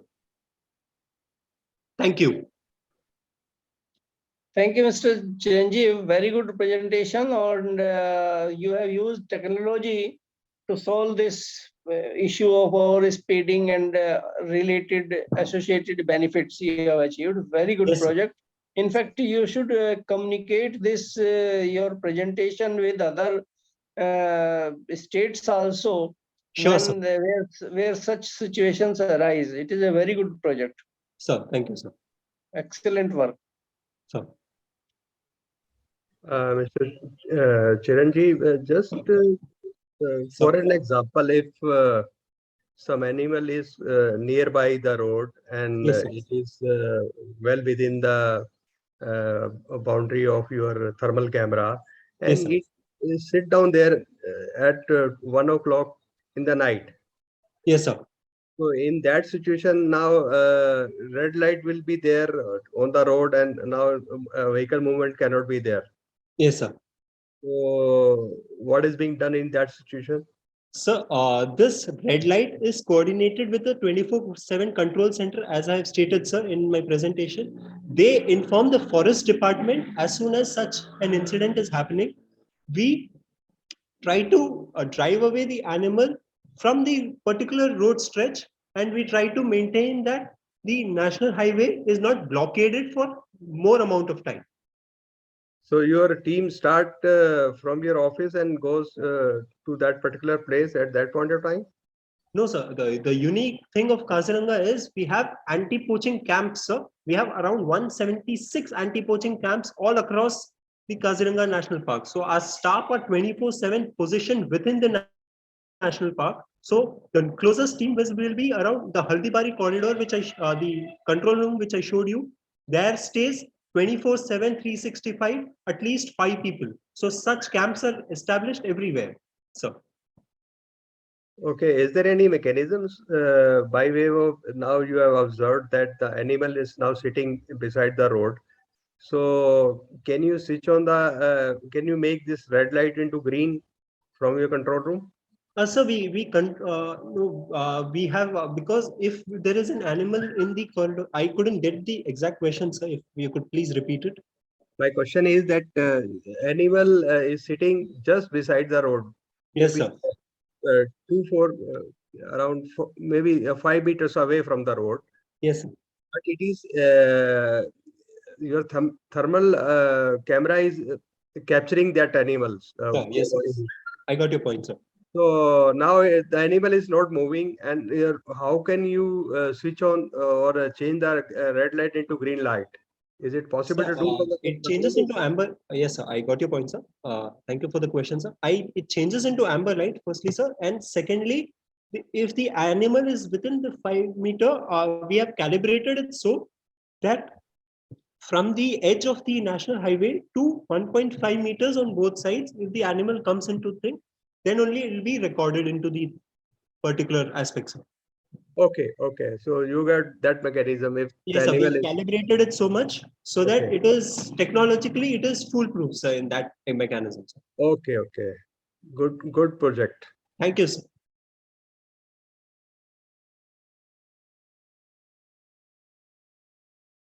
Thank you. Thank you, Mr. Chiranjeev. Very good presentation, and you have used technology to solve this issue of over speeding and related associated benefits you have achieved. Very good Yes, sir. project. In fact, you should communicate this your presentation with other states also Sure, sir. where such situations arise. It is a very good project. Sir, thank you, sir. Excellent work. Sir. Mr. Chiranjeev, just for an example, if some animal is nearby the road and Yes, sir. it is well within the boundary of your thermal camera, Yes, and sir. it sit down there at 1 o'clock in the night. Yes, sir. So in that situation, now red light will be there on the road, and now vehicle movement cannot be there. Yes, sir. So what is being done in that situation? Sir, this red light is coordinated with the 24/7 control center, as I have stated, sir, in my presentation. They inform the forest department as soon as such an incident is happening. We try to drive away the animal from the particular road stretch, and we try to maintain that the national highway is not blockaded for more amount of time. So your team start from your office and goes to that particular place at that point of time? No, sir. The unique thing of Kaziranga is we have anti-poaching camps, sir. We have around 176 anti-poaching camps all across the Kaziranga National Park. So our staff are 24/7 positioned within the national park. So the closest team will be around the Haldibari corridor, which the control room which I showed you. There stays 24/7, 365, at least 5 people. So such camps are established everywhere, sir. Okay, is there any mechanisms by way of, now you have observed that the animal is now sitting beside the road. So can you switch on the, can you make this red light into green from your control room? Sir, we have because if there is an animal in the corridor, I couldn't get the exact question, sir. If you could please repeat it. My question is that animal is sitting just beside the road. Yes, maybe, sir. around maybe 5 meters away from the road. Yes, sir. But it is your thermal camera is capturing that animals. Yes, sir. I got your point, sir. So now the animal is not moving, and how can you switch on or change the red light into green light? Is it possible Sir, to do? it changes into amber. Yes, sir. I got your point, sir. Thank you for the question, sir. It changes into amber light, firstly, sir, and secondly, if the animal is within the 5 meter, we have calibrated it so that from the edge of the national highway to 1.5 meters on both sides, if the animal comes into thing, then only it will be recorded into the particular aspects. Okay, okay. So you got that mechanism. If yes, the sir, animal we is calibrated it so much so that it is technologically it is foolproof, sir, in that mechanism. Sir. okay, okay. Good project. Thank you, sir.